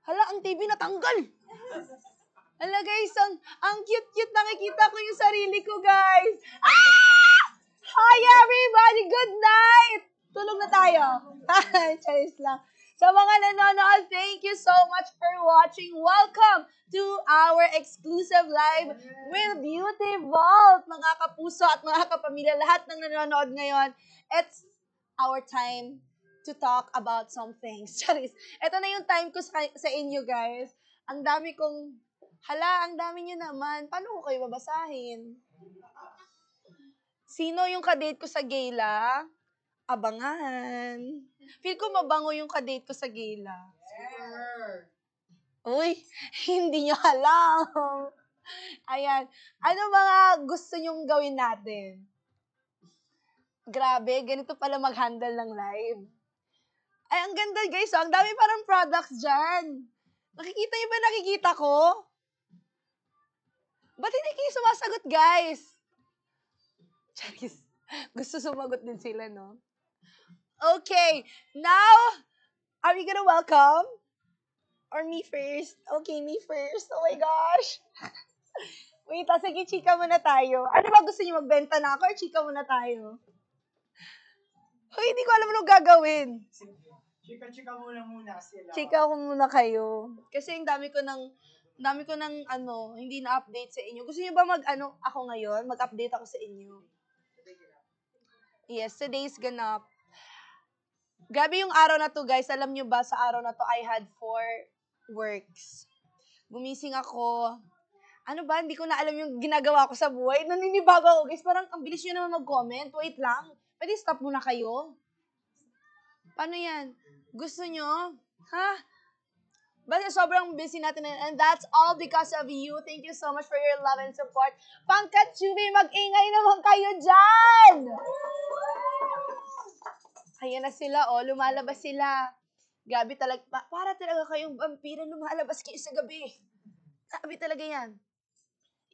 Hala, ang TV natanggal. Hala guys, ang cute-cute nakikita ko yung sarili ko, guys. Ah! Hi everybody, good night! Tulog na tayo. Charis lang. Sa mga nanonood, thank you so much for watching. Welcome to our exclusive live with Beauty Vault. Mga kapuso at mga kapamilya, lahat ng nanonood ngayon, it's our time to talk about some things. Charis. Ito na yung time ko sa inyo, guys. Ang dami kong, ang dami nyo naman. Paano ko kayo babasahin? Sino yung kadate ko sa gala? Abangan. Feel ko mabango yung kadate ko sa gala. Uy, hindi nyo alam. Ayan. Ano mga gusto nyong gawin natin? Grabe, ganito pala mag-handle ng live. Ay, ang ganda guys. Ang dami parang products dyan. Nakikita nyo ba nakikita ko? Ba't hindi kayo sumasagot, guys? Charis. Gusto sumagot din sila, no? Okay. Now, are we gonna welcome? Or me first? Okay, me first. Oh my gosh. Wait, sige, chika muna tayo. Ano ba gusto niyo, magbenta na ako or chika muna tayo? Hoy, hindi ko alam anong gagawin. Chika muna sila. Chika ko muna kayo. Kasi ang dami ko ng hindi na-update sa inyo. Gusto niyo ba ako ngayon? Mag-update ako sa inyo. Yes, today's ganap. Grabe yung araw na to, guys. Alam niyo ba, sa araw na to, I had 4 works. Gumising ako. Ano ba? Hindi ko na alam yung ginagawa ko sa buhay. Naninibago ako, guys. Parang ang bilis nyo naman mag-comment. Wait lang. Pwede stop muna kayo? Paano yan? Gusto nyo? Ha? Basta sobrang busy natin. And that's all because of you. Thank you so much for your love and support. Pangkat Chubi, mag-ingay naman kayo dyan! Ayan na sila, oh. Lumalabas sila. Gabi talaga. Para talaga kayong vampira, lumalabas kayo sa gabi. Gabi talaga yan.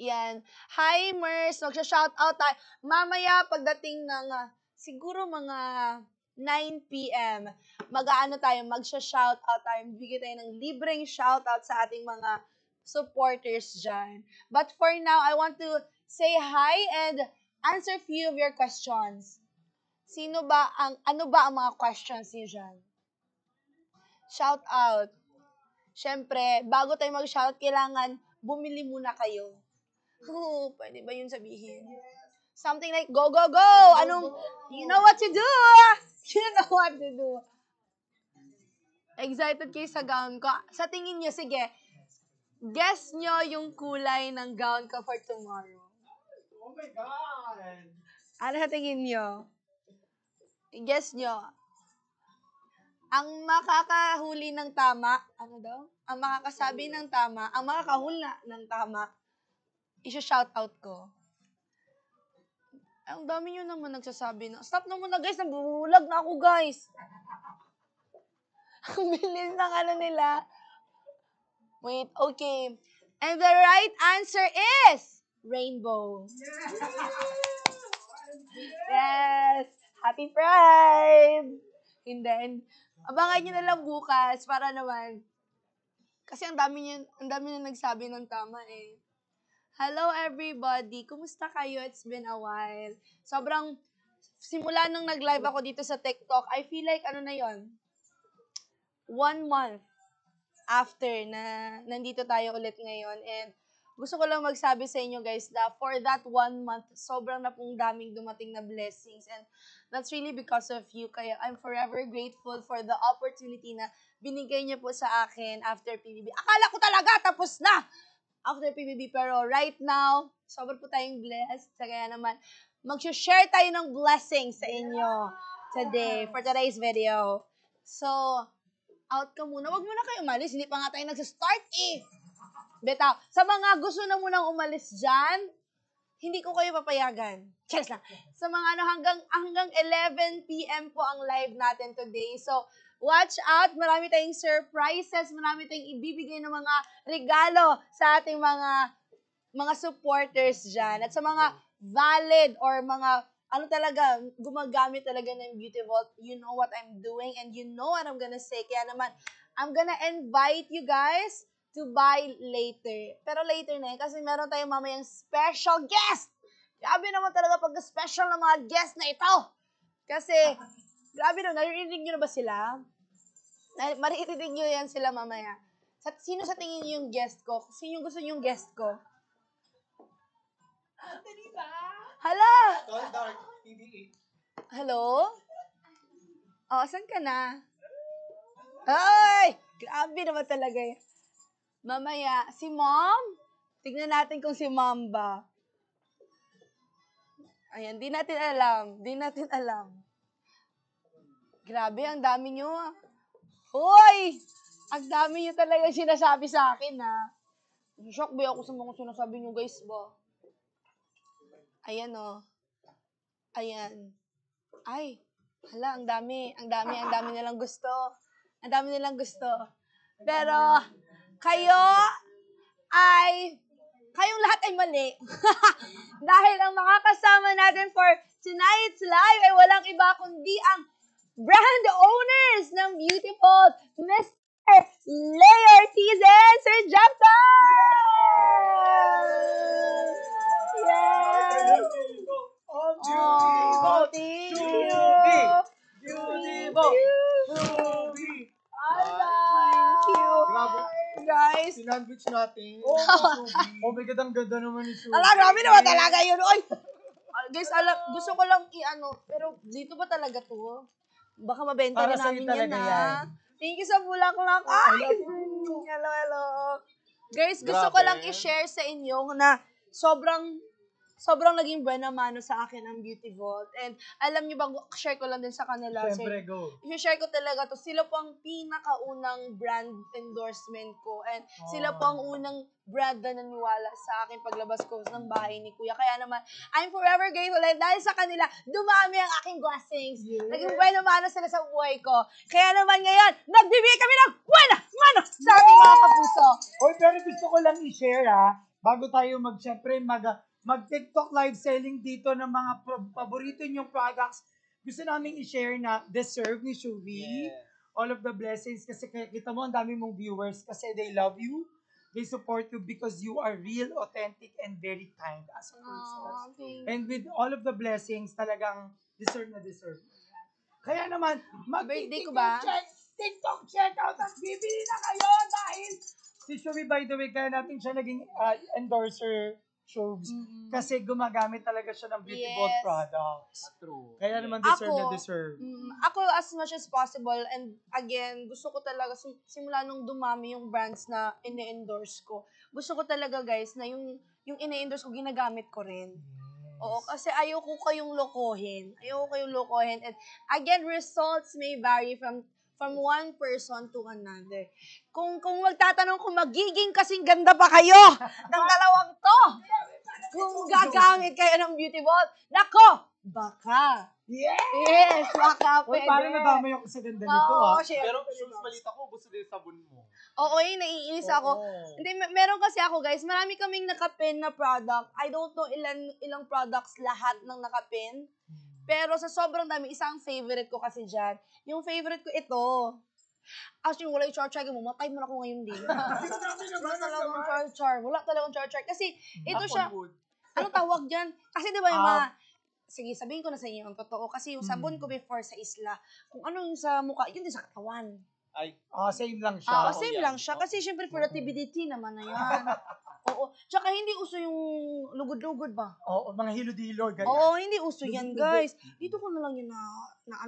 Yan. Hi, Mers. Magsha-shoutout tayo. Mamaya, pagdating ng siguro mga 9 p.m., magsha-shoutout tayo. Bibigyan tayo ng libreng shoutout sa ating mga supporters dyan. But for now, I want to say hi and answer few of your questions. Ano ba ang mga questions niyo dyan? Shoutout. Siyempre, bago tayo mag-shoutout, kailangan bumili muna kayo. Pwede ba yun sabihin? Something like, go, go, go! You know what to do! You know what to do. Excited kayo sa gown ko. Sa tingin nyo, sige, guess nyo yung kulay ng gown ko for tomorrow. Oh my God! Ano sa tingin nyo? Guess nyo. Ang makakahuli ng tama, ano daw? Ang makakasabi ng tama, ang makakahula ng tama, isa-shoutout ko. Ang dami nyo naman nagsasabi na, stop na muna guys, nabubulag na ako guys. Ang bilis ng nila. Wait, okay. And the right answer is rainbow. Yes! Happy Pride! And then, abangan nyo na lang bukas para naman, kasi ang dami nyo nagsabi ng tama eh. Hello everybody! Kumusta kayo? It's been a while. Sobrang, simula nung nag-live ako dito sa TikTok, I feel like, 1 month after na nandito tayo ulit ngayon. And gusto ko lang magsabi sa inyo guys na for that 1 month, sobrang na pong daming dumating na blessings. And that's really because of you. Kaya I'm forever grateful for the opportunity na binigay niyo po sa akin after PBB. Akala ko talaga tapos na after PBB. Pero right now, sobrang po tayong blessed. Kaya naman, mag-share tayo ng blessings sa inyo today for today's video. So, out ka muna. Wag muna kayo umalis. Hindi pa nga tayo nagsa-start eh. Beta, sa mga gusto na munang umalis dyan, hindi ko kayo papayagan. Cheers lang. Sa mga hanggang 11 p.m. po ang live natin today. So, watch out. Marami tayong surprises. Marami tayong ibibigay ng mga regalo sa ating mga supporters dyan. At sa mga valid or mga gumagamit talaga ng Beauty Vault, you know what I'm doing and you know what I'm gonna say. Kaya naman, I'm gonna invite you guys to buy later. Pero later na yun, kasi meron tayong mamayang special guest. Grabe naman talaga pag special na mga guest na ito. Kasi, grabe naman, naririnig nyo na ba sila? Maririnig nyo yan sila mamaya. Sino sa tingin nyo yung guest ko? Sino yung gusto nyo yung guest ko? Hala! Tall, dark, TDE. Hello? Oh, saan ka na? Ay! Grabe naman talaga yan. Mamaya, si Mom? Tignan natin kung si Mom ba. Ayan, di natin alam. Di natin alam. Grabe, ang dami nyo. Hoy! Ang dami nyo talaga sinasabi sa akin, ha? Shock ba ako sa mga sinasabi nyo, guys, ba? Ayan, oh. Ayan. Ay, hala, ang dami. Ang dami nilang gusto. Ang dami nilang gusto. Pero, kayong lahat ay mali. Dahil ang makakasama natin for tonight's live ay walang iba kundi ang brand owners ng Beautiful Mr. Leo Ortiz and Sir Jefton! Yes! Oh, Oh, beautiful! thank Beauty! you! Beautiful! Beauty! Thank you! Grabe. Guys, Sinandwich natin. Oh my God, ang ganda naman ni Shubi. grabe naman talaga yun. Oy! Guys, gusto ko lang pero dito ba talaga to? Baka mabenta Para rin sa'yo namin talaga yan, yan. ha? Thank you sa bulaklak. Ay! Hello. Guys, gusto ko Grabe. lang i-share sa inyo na sobrang naging buena mano sa akin ang Beauty Vault. And alam niyo ba, share ko lang din sa kanila. Siyempre, go. I-share ko talaga to. Sila po ang pinakaunang brand endorsement ko. And sila po ang unang brand na naniwala sa akin paglabas ko ng bahay ni Kuya. Kaya naman, I'm forever grateful. And dahil sa kanila, dumami ang aking blessings. Yes. Naging buena mano sila sa buhay ko. Kaya naman ngayon, nagbibigay kami ng buena mano sa ating mga kapuso. Hoy, pero gusto ko lang i-share bago tayo siyempre mag-TikTok live selling dito ng mga paborito nyong products. Gusto namin i-share na deserve ni Shuvi. Yeah. All of the blessings kasi kita mo ang dami mong viewers kasi they love you. They support you because you are real, authentic, and very kind as a person. Thank And with all of the blessings, talagang deserve na deserve. Kaya naman, Birthday ko ba? TikTok check out at bibili na kayo dahil si Shuvi, by the way, kaya natin siya naging endorser shows kasi gumagamit talaga siya ng beautiful Yes. products. True. Kaya naman deserve na Ako, deserve. Ako as much as possible, and again, gusto ko talaga, simula nung dumami yung brands na ine-endorse ko, gusto ko talaga guys, na yung ine-endorse ko, ginagamit ko rin. Oo, kasi ayoko kayong lokohin. And again, results may vary from one person to another. Kung magtatanong kung magiging kasing ganda pa kayo ng dalawang to, kung gagamit kayo ng Beauty Vault, nako, baka. Yes, baka Uy, pwede. parang nadamay ako sa ganda nito Oo, ah. Pero shoes malita ko, gusto din sabon mo. Oo, naiinis ako. Hindi, meron kasi ako guys, marami kaming nakapin na product. I don't know ilang products lahat ng nakapin. Pero sa sobrang dami, isang favorite ko kasi dyan. Yung favorite ko ito. Actually, wala yung char-char. Mamatay mo na ako ngayon din. Wala talagang char-char. Kasi ito siya, anong tawag dyan? Kasi di ba yung mga, sige, sabihin ko na sa inyo ang totoo. Kasi yung sabon ko before sa isla, kung ano yung sa mukha, yun din sa katawan. Ay, Same lang siya. Same yan. lang siya. Kasi syempre for the TBDT naman na yan. Oo. Tsaka hindi uso yung lugod-lugod ba? Oo, mga hilod-hilod. ganyan. Oo, hindi uso yan, Lugod-lugod. guys. Dito ko na lang yun na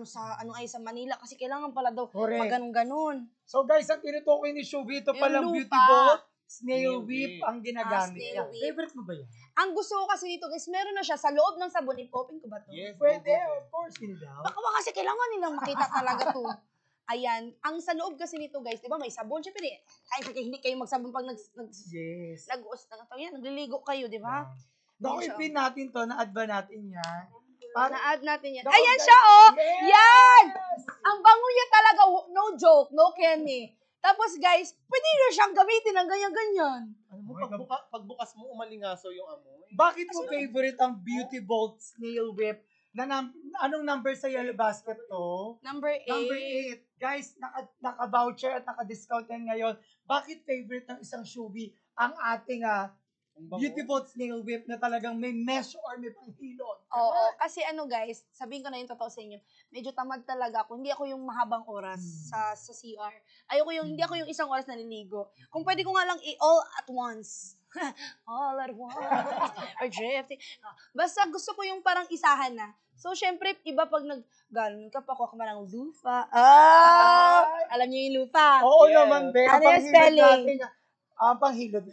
sa Manila kasi kailangan pala daw Correct. maganon-ganon. So guys, ang tinutukoy ni Shuvi, ito Yung palang lupa. Beauty Vault, Snail Snail Whip Whip. ang ginagamit Snail niya. Whip. Favorite mo ba yan? Ang gusto ko kasi dito, guys, meron na siya sa loob ng sabon. I-open ko ba to? yes. Pwede, go. of course, hindi daw. Baka ba kasi kailangan nilang makita talaga to. Ayan, ang sa loob kasi nito, guys, di ba may sabon? Siyempre, hindi kayo magsabon pag Yes. nagliligo kayo, di ba? Naku, Yan siya. ipin natin to, na-add ba natin yan? Para, Na-add natin yan. Naku, Ayan guys. siya, oh! Yes! Yan! Ang bango niya talaga, no joke, no Kenny. Tapos guys, pwede nyo siyang gamitin ng ganyan-ganyan. ano mo, Pagbukas mo, umalingaso yung amoy. bakit mo favorite ang Beauty Vault Snail Whip na Anong number sa Yellow Basket to? Number 8. Number 8. Guys, naka-voucher at naka-discount yan ngayon. Bakit favorite ng isang Shubi ang ating beautiful snail whip na talagang may mesh or may panghilod? Oo, kasi ano guys, sabihin ko na yung totoo sa inyo, medyo tamad talaga ako. Hindi ako yung mahabang oras sa CR. Hindi ako yung isang oras naliligo. Kung pwede ko nga lang all at once. All at once. Or drifting. Basta gusto ko yung parang isahan na. So, syempre, iba pag ganon ka pa, kuha ka man ng lupa. Alam niyo yung lupa? Oo Yes. naman, be. Ano yung spelling? Panghilod.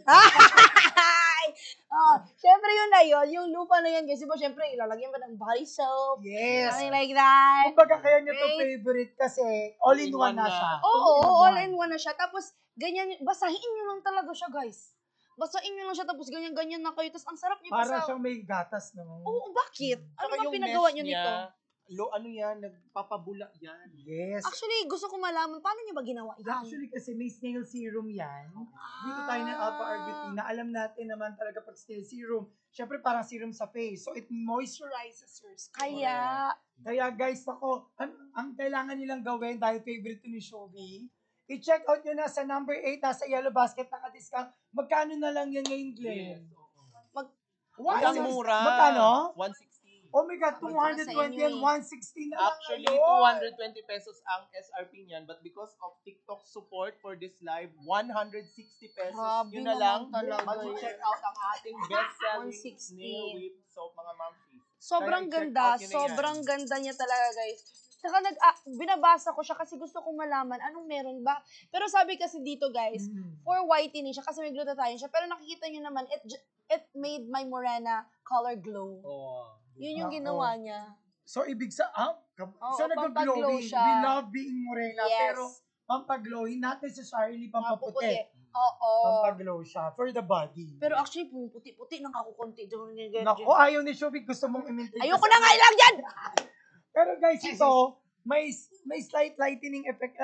Syempre yun na yun. Yung lupa na yan, kasi po, syempre, ilalagyan ba ng body soap? Yes. Something like that. Kumbaga kaya niya to Right? favorite kasi all-in-one na siya. Oo, all-in-one na siya. Tapos, ganyan, basahin nyo lang talaga siya, guys. Basahin nyo lang siya, tapos ganyan-ganyan na kayo. Tapos, ang sarap niya Para basa. siyang may gatas, no? Oo, bakit? Ano Saka ba yung pinagawa mesh nyo niya, nito? ano yan, nagpapabula yan. Yes. Actually, gusto ko malaman, paano nyo ba ginawa yan? Actually, kasi may snail serum yan. Dito tayo ng Alpha Arbutina. Alam natin naman talaga pag snail serum, syempre parang serum sa face. So, it moisturizes your skin. Kaya guys, ang kailangan nilang gawin dahil favorite to ni Shubi, i-check out nyo na sa number 8, nasa Yellow Basket, naka-discount. Magkano na lang yan ngayon, Glenn? Yes. Ang mura. Magkano? 160. Oh my God, Sa 220 inyo and eh. 160 na lang Actually, ngayon. 220 pesos ang SRP niyan, but because of TikTok support for this live, 160 pesos. Grabe Yun na lang. naman talaga Mag-check out ang ating best-selling 160. snail whip soap, mga mampies. Sobrang Kaya i-check ganda. out nyo na yan. Sobrang ganda niya talaga, guys. Saka binabasa ko siya kasi gusto kong malaman anong meron ba. Pero sabi kasi dito, guys, for whitening siya kasi may glutathione siya. Pero nakikita niyo naman, it made my morena color glow. Oh. Yun yung Ako. ginawa niya. So, ibig so pampag-glow nag-glowing. siya. We love being morena, Yes. pero pampag-glowing, not necessarily pampaputi. Puti. Oo. Pampag-glow siya for the body. Pero actually, puti-puti nang ako konti. Naku, ayaw ni Shubig, gusto mong i-maintain. Ayoko na nga ilang yan! Pero guys, ito, may slight lightening effect.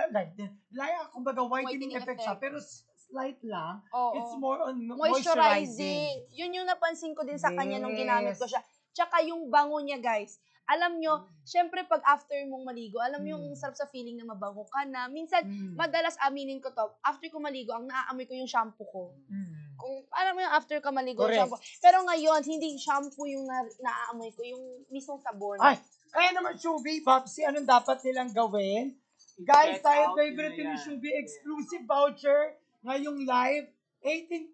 Kumbaga whitening Whitening effect siya, pero slight lang. Oo. It's more on Moisturizing. Yun yung napansin ko din sa kanya nung ginamit ko siya. Tsaka yung bango niya, guys. Alam nyo, syempre pag after mong maligo, alam nyo yung sarap sa feeling na mabango ka na. Minsan, madalas aminin ko to, after ko maligo, ang naaamoy ko yung shampoo ko. Kung, alam mo yung after ka maligo, Correct. shampoo. Pero ngayon, hindi shampoo yung naaamoy ko, yung mismong sabon. Ay, kaya naman Shubi, Babsi, anong dapat nilang gawin? Guys, Check tayo out favorite nila ni yan. Shubi, exclusive voucher, ngayong live, 18%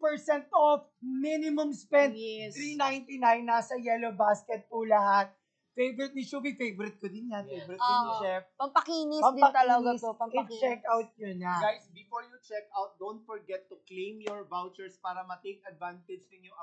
off, minimum spend, Yes. $3.99, nasa Yellow Basket po lahat. Favorite ni Shubi, favorite ko din yan, favorite din ni Oo. Chef. Pampakinis din talaga to. Pampakinis. I-check out yun na. Guys, before you check out, don't forget to claim your vouchers para ma-take advantage ninyo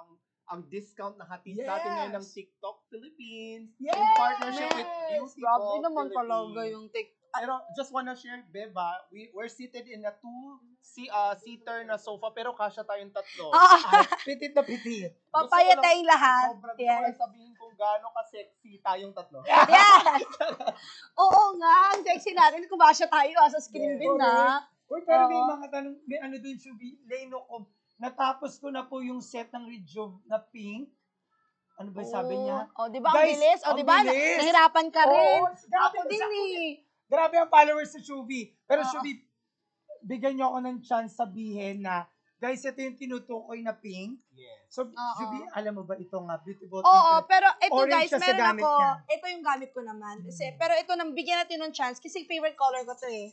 ang discount na hatid sa atin ngayon ng Yes. TikTok Philippines Yes. in partnership with Beauty Grabe Ball naman talaga Philippines. yung TikTok. Pero just wanna share, Beba, we're seated in a two-seater na sofa pero kasya tayong tatlo. Ay, pitit na pitit. Papaya tayong lahat. Sobrang gusto ko Yes. lang sabihin kung gaano ka-sexy tayong tatlo. Yes! Oo nga, ang sexy natin. Kubasya tayo sa screen Yes. din na. Uy, pero may Oo. mga tanong, may ano dun, Shubi, Leno ko, natapos ko na po yung set ng Rejuve na pink. Ano ba sabi niya? Oh, di ba ang Guys, bilis? Oh, ang di ba? bilis. Nahirapan ka rin. Oo, grabe Ako din eh. Grabe ang followers sa Shubi. Pero Oo. Shubi, bigyan niyo ako ng chance sabihin na, guys, ito yung tinutukoy na pink. Yes. So, Oo. Shubi, alam mo ba ito nga, beautiful Oo, pink? pero ito Orange guys, kasi meron gamit ako. niya. Ito yung gamit ko naman. Pero ito, bigyan natin ng chance kasi favorite color ko to eh.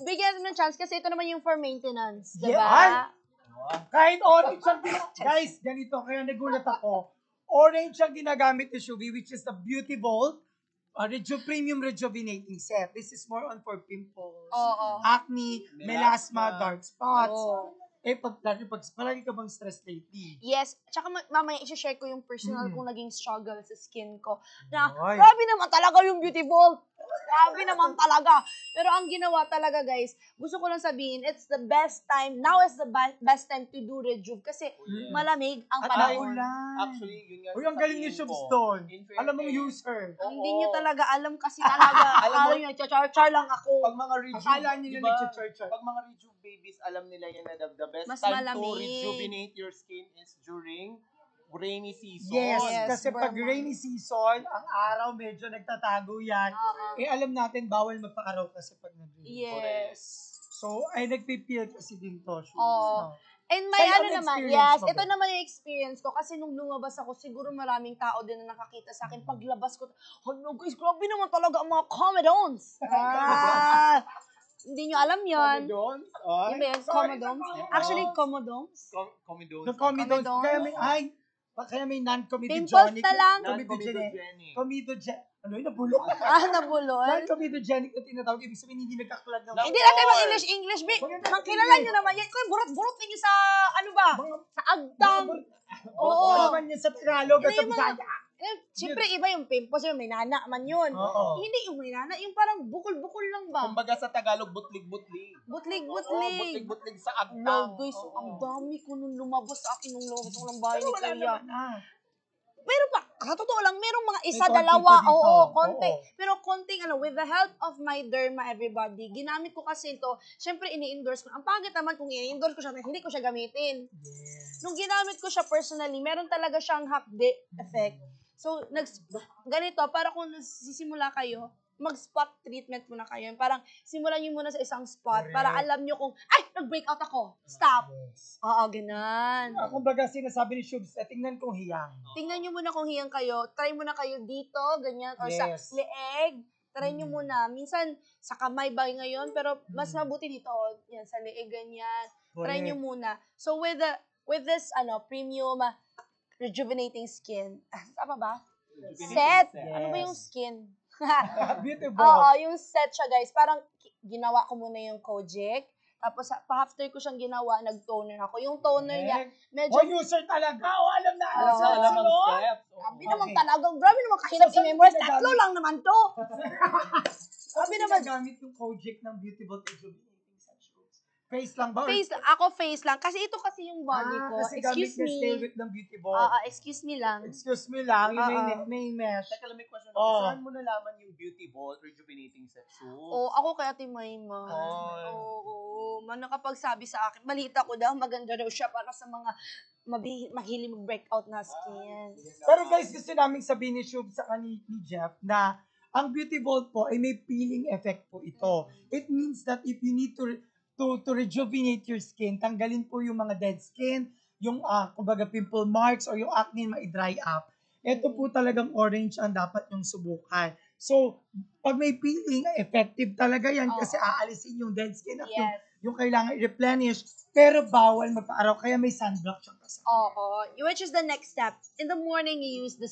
Bigyan natin ng chance kasi ito naman yung for maintenance. Yeah, Diba? ay! Kahit orange ang guys, ganito, kaya nagulat ako. Orange ang ginagamit ni Shubi, which is the Beauty Bold Premium Rejuvenating Set. This is more on for pimples, Oo. acne, melasma, dark spots. Oo. Palagi ka bang stressed lately? Yes. Tsaka mamaya i-share ko yung personal kong naging struggle sa skin ko. Na, Ay. grabe naman talaga yung Beauty Bolt. Grabe naman talaga. Pero ang ginawa talaga, guys, gusto ko lang sabihin, it's the best time, now is the best time to do Rejuve kasi malamig ang At panahon. naulan. Actually, yun nga. Uy, ang galing ni sasabihin ko. Shubstone. In fairness, Alam mong user. Hindi nyo talaga alam kasi talaga. Alam mo- Akala nyo, char lang ako. Pag mga rejuve, Akala nyo na diba, nag-church. pag mga rejuve babies, alam nila yan na the best Mas time to malamig. rejuvenate your skin is during rainy season. Yes, Yes, kasi pag Burma. rainy season, ang araw medyo nagtatago yan. Oo. Eh alam natin, bawal magpa-araw kasi pag nag-rain. Yes. So, ay nagpipil kasi din to. Shoes, Oo. no? And may Sa'yo, ano ano naman, experience yes, mo ito ba? naman yung experience ko kasi nung lumabas ako, siguro maraming tao din na nakakita sa akin. Paglabas ko, hello guys, grabe naman talaga ang mga comedons. Hindi nyo alam yun. Comedones? Yun ba yun? Comedones? Actually, comedones. Comedones. The comedons. Comedons. Kaya may non-comedogenic. Pimples na lang. Non-comedogenic. Ano yun, nabulok? Nabulol. Non-comedogenic na tinatawag. Ibig sabihin, hindi nagkaklad ng... Hindi na kayo mag-English. Mang kilala nyo naman yan. Kung burot-burot ninyo sa, ano ba? Sa agtang. Oo. Ano naman yan sa Tagalog at Ano sa yung mga- Bisaya. Siyempre, iba yung pimples, yung may nana man yun. Oo. Hindi yung may nana, yung parang bukol-bukol lang ba? Kumbaga sa Tagalog, butlig-butlig. Butlig-butlig. Butlig-butlig sa No, agtang. guys, Oo. ang dami ko nung lumabas sa akin nung lumabas ako ng bahay Pero ni wala Kuya. naman Pero pa, sa totoo lang, merong mga isa, konti dalawa, pa dito. oo, konti. Oo. Pero konting, with the help of my derma, everybody, ginamit ko kasi ito, syempre, ini-endorse ko. Ang pangit naman kung ini-endorse ko siya, hindi ko siya gamitin. Yes. Nung ginamit ko siya personally, meron talaga siyang hapde effect. So, ganito, para kung sisimula kayo, mag-spot treatment muna kayo. Parang, simulan nyo muna sa isang spot para Correct. alam nyo kung, ay, nag-breakout ako. Stop. Yes. Oo, ganun. Kumbaga sinasabi ni Shubs, tingnan kong hiyang. Tingnan nyo muna kung hiyang kayo. Try muna kayo dito, ganyan, or sa Yes. leeg. Try nyo muna. Minsan, sa kamay ba ngayon, pero mas mabuti dito. Yan, sa leeg, ganyan. Try nyo muna. So, with this, premium rejuvenating skin. Tama ba? Set. Ano ba yung skin? Beautiful. Oo, yung set siya, guys. Parang ginawa ko muna yung Kojic. Tapos, after ko siyang ginawa, nag-toner ako. Yung toner niya, medyo... user talaga. Alam na. Oo. Sa alam ang Sunod. steps. Grabe naman talaga. Grabe naman kahirap So, i-memorize. saan Tatlo ginagamit? lang naman to. Sabi naman gamit yung Kojic ng Beautiful Rejuvenating Sessions. Face lang ba? Ako face lang. Kasi ito kasi yung body ko. Kasi Excuse gamit na Stay me. With ng Beautiful. Excuse me lang. Excuse me lang, yung Ah, may mesh. Teka lang, may question Oo. ako. Saan mo nalaman yung Beauty Ball Rejuvenating Set Shoes? Ako kay Ate Mayma. Ay. Oo. Nakapagsabi sa akin, balita ko daw, maganda daw siya para sa mga mahilig mag-breakout na skin. Pero guys, gusto namin sabihin ni Shub sa ni Jeff na ang Beauty Vault po ay may peeling effect po ito. It means that if you need to rejuvenate your skin, tanggalin po yung mga dead skin, yung kumbaga pimple marks or yung acne ma-dry up. Ito po talagang orange ang dapat yung subukan. So, pag may peeling, effective talaga yan kasi aalisin yung dead skin at Yes. yung kailangan i-replenish, pero bawal magpa-araw, kaya may sunblock siyang kasama. Oo. Which is the next step. In the morning, you use the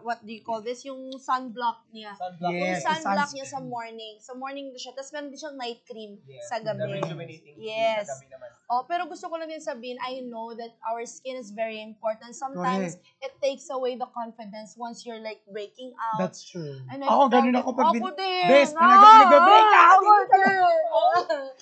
what do you call this? Yung sunblock niya. Sunblock. Yung Yes, sunblock the niya sa morning. Sa morning na siya. Tapos meron din siyang night cream Yes. sa The gabi. rejuvenating Yes. sa gabi naman. Pero gusto ko lang din sabihin, I know that our skin is very important. Sometimes, it takes away the confidence once you're like breaking out. That's true. And I Ako, felt ganun it. ako pag Ako din. Best, nag-break out. Ako din.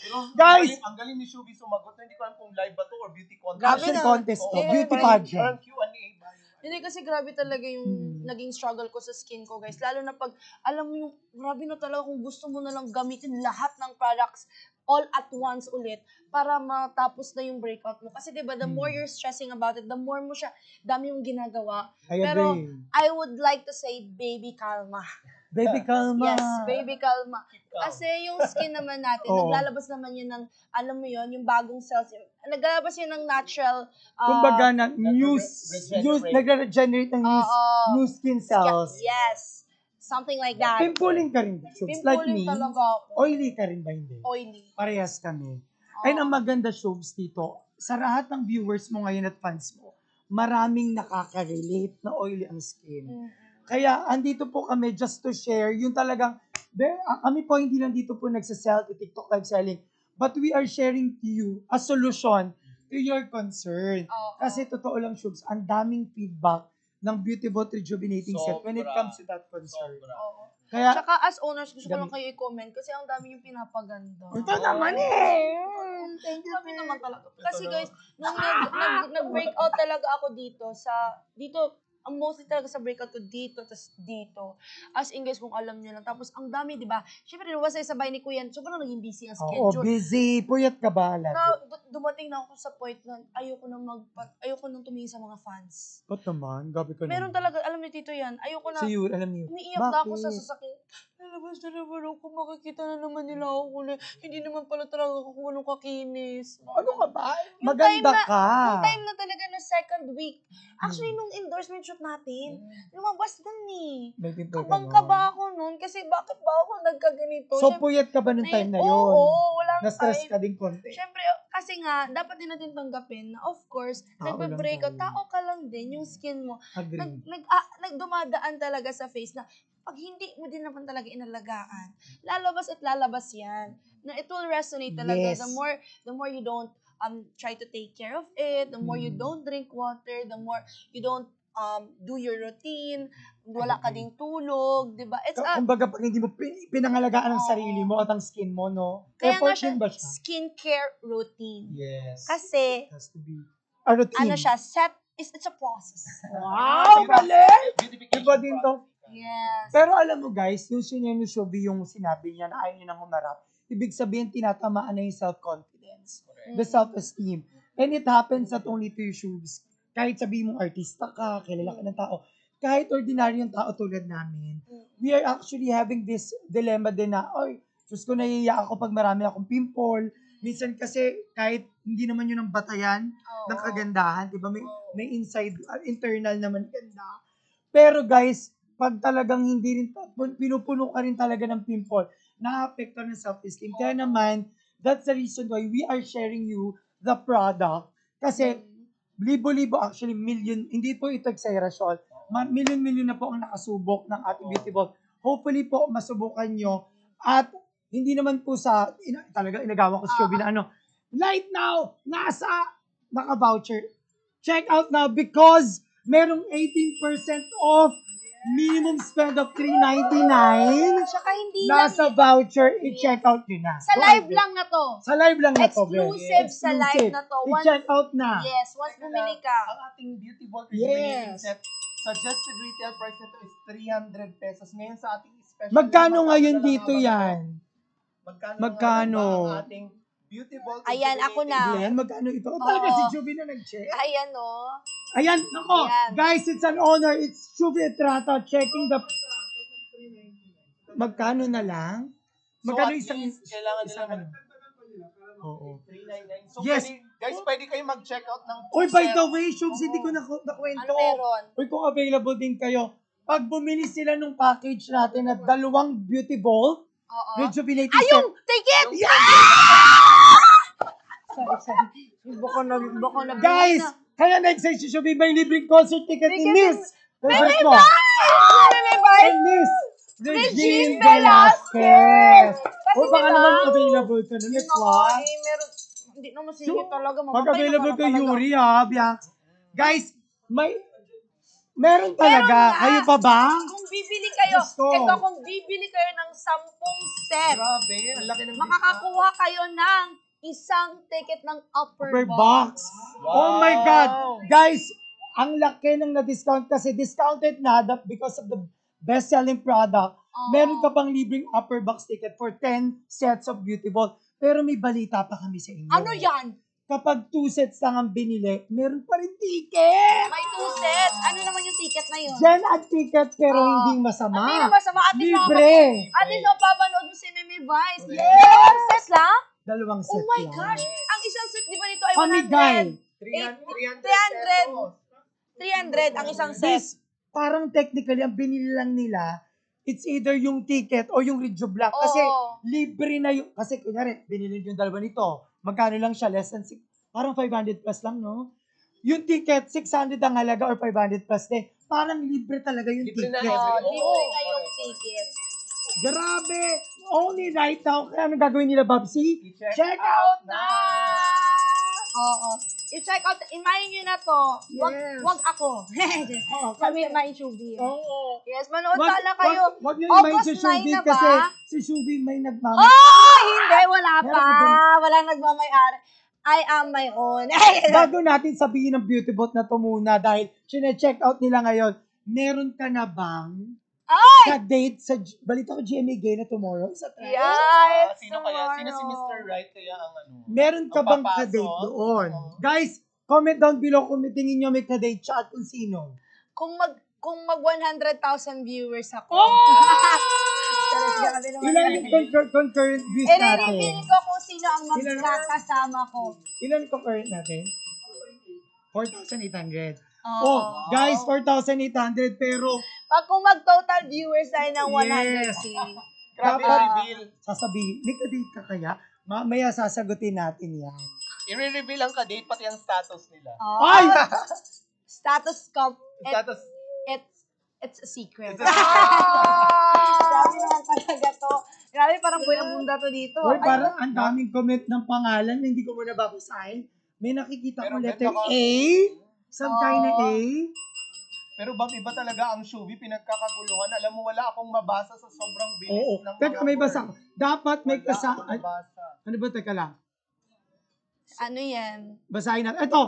Pero Guys! ang galing ni Shubi sumagot. Hindi ko alam kung live ba to or beauty contest. Grabe Fashion na. contest to, Eh, beauty parang- pageant. Parang Q&A ba? Hindi kasi grabe talaga yung naging struggle ko sa skin ko, guys. Lalo na pag, alam mo yung, grabe na talaga kung gusto mo na lang gamitin lahat ng products all at once ulit para matapos na yung breakout mo. Kasi diba, the more you're stressing about it, the more mo siya, dami yung ginagawa. I Pero, agree. I would like to say, baby, kalma. Baby, kalma. Yes, baby, kalma. calm. Kasi yung skin naman natin, Oo. naglalabas naman yun ng, alam mo yun, yung bagong cells. Naglalabas yun ng natural, Kumbaga na Regenerate. nagre-regenerate ng new skin cells. Yes. Something like that. Pimpling ka rin, Shubs. Like me, Pimpling talaga ako. oily ka rin ba hindi? Oily. Parehas kami. And ang maganda, Shubs, dito, sa lahat ng viewers mo ngayon at fans mo, maraming nakaka-relate na oily ang skin. Kaya, andito po kami just to share yung talagang, kami po hindi lang dito po nagsasell to TikTok live selling, but we are sharing to you a solution to your concern. Oo. Kasi totoo lang, Shubs, ang daming feedback ng Beautiful Rejuvenating Set when it Sobra. comes to that concern. Sobra. Oo. Kaya, Tsaka as owners, gusto ko lang kayo i-comment kasi ang dami yung pinapaganda. ito naman eh! Thank you. Grabe naman talaga. Kasi guys, nung nag-break out talaga ako dito, Ang mostly talaga sa breakout ko dito, tas dito. As in guys, kung alam niyo lang. Tapos ang dami, di ba? Siyempre, nung sa sabay ni Kuya, sobrang naging busy ang Oo, schedule. busy. Puyat ka ba, lagi? Na dumating na ako sa point na ayoko nang tumingin sa mga fans. Ba't naman? Gabi ka Meron naman. talaga, alam ni Tito yan, ayoko na, Si Yuri, alam niyo. umiiyak na ako sa sasakyan. Lalabas na naman ako, makikita na naman nila ako na hindi naman pala talaga ako ganun kakinis. Ano ka ba? Yung Maganda time ka. Yung time na talaga na second week. Actually, nung endorsement shoot natin, lumabas dun eh. May pimple ka Kabang-kaba ako nun kasi bakit ba ako nagkaganito? So, puyat ka ba nung time na yun? Oo, walang Na-stress time. ka din konti. Siyempre, kasi nga, dapat din natin tanggapin na of course, Tao lang nagbe-breakout, tayo. tao ka lang din, yung skin mo. Agree. Nagdumadaan talaga sa face na pag hindi mo din naman talaga inalagaan, lalabas at lalabas yan. Na it will resonate talaga. Yes. The more you don't try to take care of it, the more you don't drink water, the more you don't do your routine, wala ka ding tulog, di ba? It's a, Kumbaga, pag hindi mo pinangalagaan ang Oo. sarili mo at ang skin mo, no? kaya nga Effort siya din ba siya? skincare routine. Yes. Kasi, It has to be a routine. ano siya, it's a process. Wow, galing! Iba din to. Yes. Pero alam mo guys, yung sinyo ni Shubi yung sinabi niya na ayaw niya nang humarap, ibig sabihin tinatamaan na yung self-confidence, the self-esteem. And it happens not only to your shoes. Kahit sabihin mong artista ka, kilala ka ng tao, kahit ordinaryong tao tulad namin, we are actually having this dilemma din na, oy, Diyos ko, naiiyak ako pag marami akong pimple. Minsan kasi kahit hindi naman yun ang batayan ng kagandahan, di ba? May inside, internal naman ganda. Pero guys, pag talagang hindi rin, pinupuno ka rin talaga ng pimple, na-apekto ng self-esteem. Kaya naman, that's the reason why we are sharing you the product. Kasi, libo-libo, actually, million, hindi po ito exaggerasyon. Million-million na po ang nakasubok ng ating Beauty Ball. Hopefully po, masubukan nyo. At, hindi naman po sa, talagang inagawa ko sa Shubi na right now, naka-voucher. Check out now because merong 18% off, minimum spend of $3.99. Tsaka hindi lang, Nasa voucher, i-check out nyo na. sa live lang na to. Sa live lang na to, Bel. Exclusive sa live na to. I-check out na. Yes, once bumili ka. Ang ating Beauty Ball Yes. set, suggested retail price nito is 300 pesos. Ngayon sa ating special. Magkano ngayon na lang dito ang- yan? Magkano? Ang ating Beauty Ball. Ayan, ako na. Glenn, magkano ito? Talaga si Juby na nag-check. Ayan o. Ayan, nako. Ayan. Guys, it's an honor. It's Juby Etrata checking the... Magkano na lang? Magkano isang... Kailangan nila isang ano? Oo. 399. So, Yes. guys, pwede kayo mag-check out ng Uy, by the way, Shubs, hindi ko nakwento. Ano meron? Uy, kung available din kayo, pag bumili sila nung package natin na 2 beauty ball, Oo. rejuvenating Ayun! Take it! Sorry. Baka na. Guys, kaya na-excite si Shubi, may libreng concert ticket ni Miss. Concert mo. May buy? And Miss Regine Regine Velasquez. Kasi O baka diba? naman available to na. Let's watch. Meron. Hindi naman sige talaga. Pag available kay Yuri ha, Bianca. Guys, meron talaga. nga. Kayo pa ba? Kung bibili kayo, Gusto. kung bibili kayo ng 10 set, Grabe, ang laki ng makakakuha kayo ng isang ticket ng upper Per box. box. Oh my God. Guys, ang laki ng na-discount kasi discounted na because of the best-selling product. Meron ka pang libreng upper box ticket for 10 sets of Beauty Ball. Pero may balita pa kami sa inyo. Ano yan? Kapag 2 sets lang ang binili, meron pa rin ticket. May 2 sets. Ano naman yung ticket na yun? Gen at ticket pero hindi masama. Hindi na masama. At least Libre. At least mapapanood mo si Mimi Vice. Yes! Dalawang set lang? 2 set Oh my lang. gosh! Ang isang set, di ba nito ay 100? Pamigay. 300 ang isang set. This, parang technically, ang binili lang nila, it's either yung ticket o yung Regio Black. Kasi Oo. libre na yung, kasi kunyari, binili yung dalawa nito. Magkano lang siya? Less than parang 500 plus lang, no? Yung ticket, 600 ang halaga or 500 plus din. Parang libre talaga yung Libre na ticket. every- Libre na yung ticket. Grabe! Only right now. Kaya ano gagawin nila, Babsi? I-check Check out na! Oo. I-check out, imayin nyo na to. Yes. Wag ako. Oo, Kami, imayin Shubi. Oo. Yes, manood sana kayo. Wag niyo i-mind August si Shubi 9 na kasi ba? si Shubi may nagmamahal. Oh, hindi. Wala pa. Meron ba Wala nagmamayari. I am my own. Bago natin sabihin ng Beauty Bot na to muna dahil sine-check out nila ngayon, meron ka na bang Ay! ka-date sa, balita ko GMA Gay na tomorrow? Sa try? Yes, Sino kaya? Sino si tomorrow. Mr. Right kaya ang ano? Meron ka Ang bang papasok? ka-date doon? Oo. Guys, comment down below kung tingin nyo may ka-date siya at kung sino. Kung mag 100,000 viewers ako. Charis, grabe naman Ilan yan. yung concurrent views natin? I-reveal ko kung sino ang Ilan? magkakasama ko. Ilan concurrent natin? 4,800. Oo. Oh, guys, 4,800 pero Pag kung mag-total viewers tayo ng Yes. 100K. Grabe Dapat- reveal. sasabihin, may ka-date ka kaya? Mamaya sasagutin natin yan. I-reveal ang ka-date pati ang status nila. Oh. Ay! Status comp. Status. It's a secret. It's a secret. Grabe naman talaga to. Grabe, parang buhay bunda to dito. Uy, Ay, parang ang daming comment ng pangalan na hindi ko muna babasahin. May nakikita ko Pero letter ganda ka. A. Some kind of A. Pero bang iba talaga ang Shubi, pinagkakaguluhan. Alam mo, wala akong mabasa sa sobrang bilis Oo. ng Teka, may basa. words. Dapat may Wala akong kasama. mabasa. Ano ba? Teka lang. Ano yan? Basahin natin. Ito,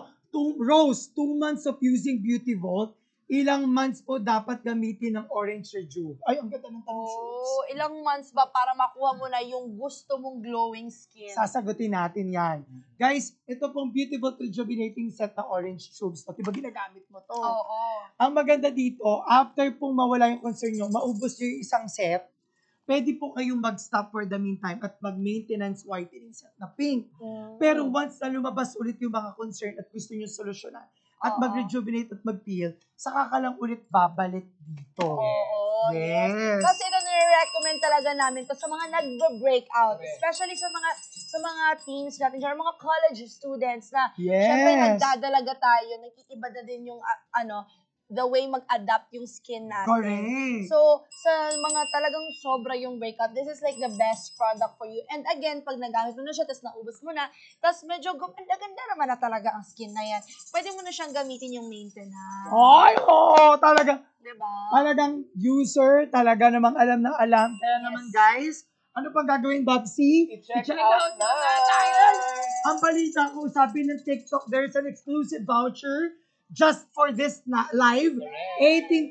Rose, 2 months of using Beauty Vault. Ilang months po dapat gamitin ng Orange Rejuve? Ay, ang ganda ng tanong. Oh, ilang months ba para makuha mo na yung gusto mong glowing skin? Sasagutin natin yan. Guys, ito pong Beauty Vault Rejuvenating Set na Orange Tubes. O, diba ginagamit mo to? Oo. Ang maganda dito, after pong mawala yung concern nyo, maubos nyo yung isang set, pwede po kayong mag-stop for the meantime at mag-maintenance whitening set na pink. Pero once na lumabas ulit yung mga concern at gusto nyo solusyonan, at Oo. mag-rejuvenate at mag-peel, saka ka lang ulit babalik dito. Oo, yes. Yes. Kasi ito nire-recommend talaga namin to sa mga nagbe-breakout, Correct. especially sa mga teens natin, sa mga college students na Yes. syempre nagdadalaga tayo, nag-iiba na din yung the way mag-adapt yung skin natin. Correct. So, sa mga talagang sobra yung breakout, this is like the best product for you. And again, pag nagamit mo na siya, tapos naubos mo na, tapos medyo gumanda-ganda naman na talaga ang skin na yan, pwede mo na siyang gamitin yung maintenance. Ay, oo, talaga. Diba? Talagang user, talaga namang alam na alam. Kaya Yes. naman guys, ano pang gagawin, Babsi? I-check out na tayo. Ang balita ko, sabi ng TikTok, there's an exclusive voucher just for this live. 18%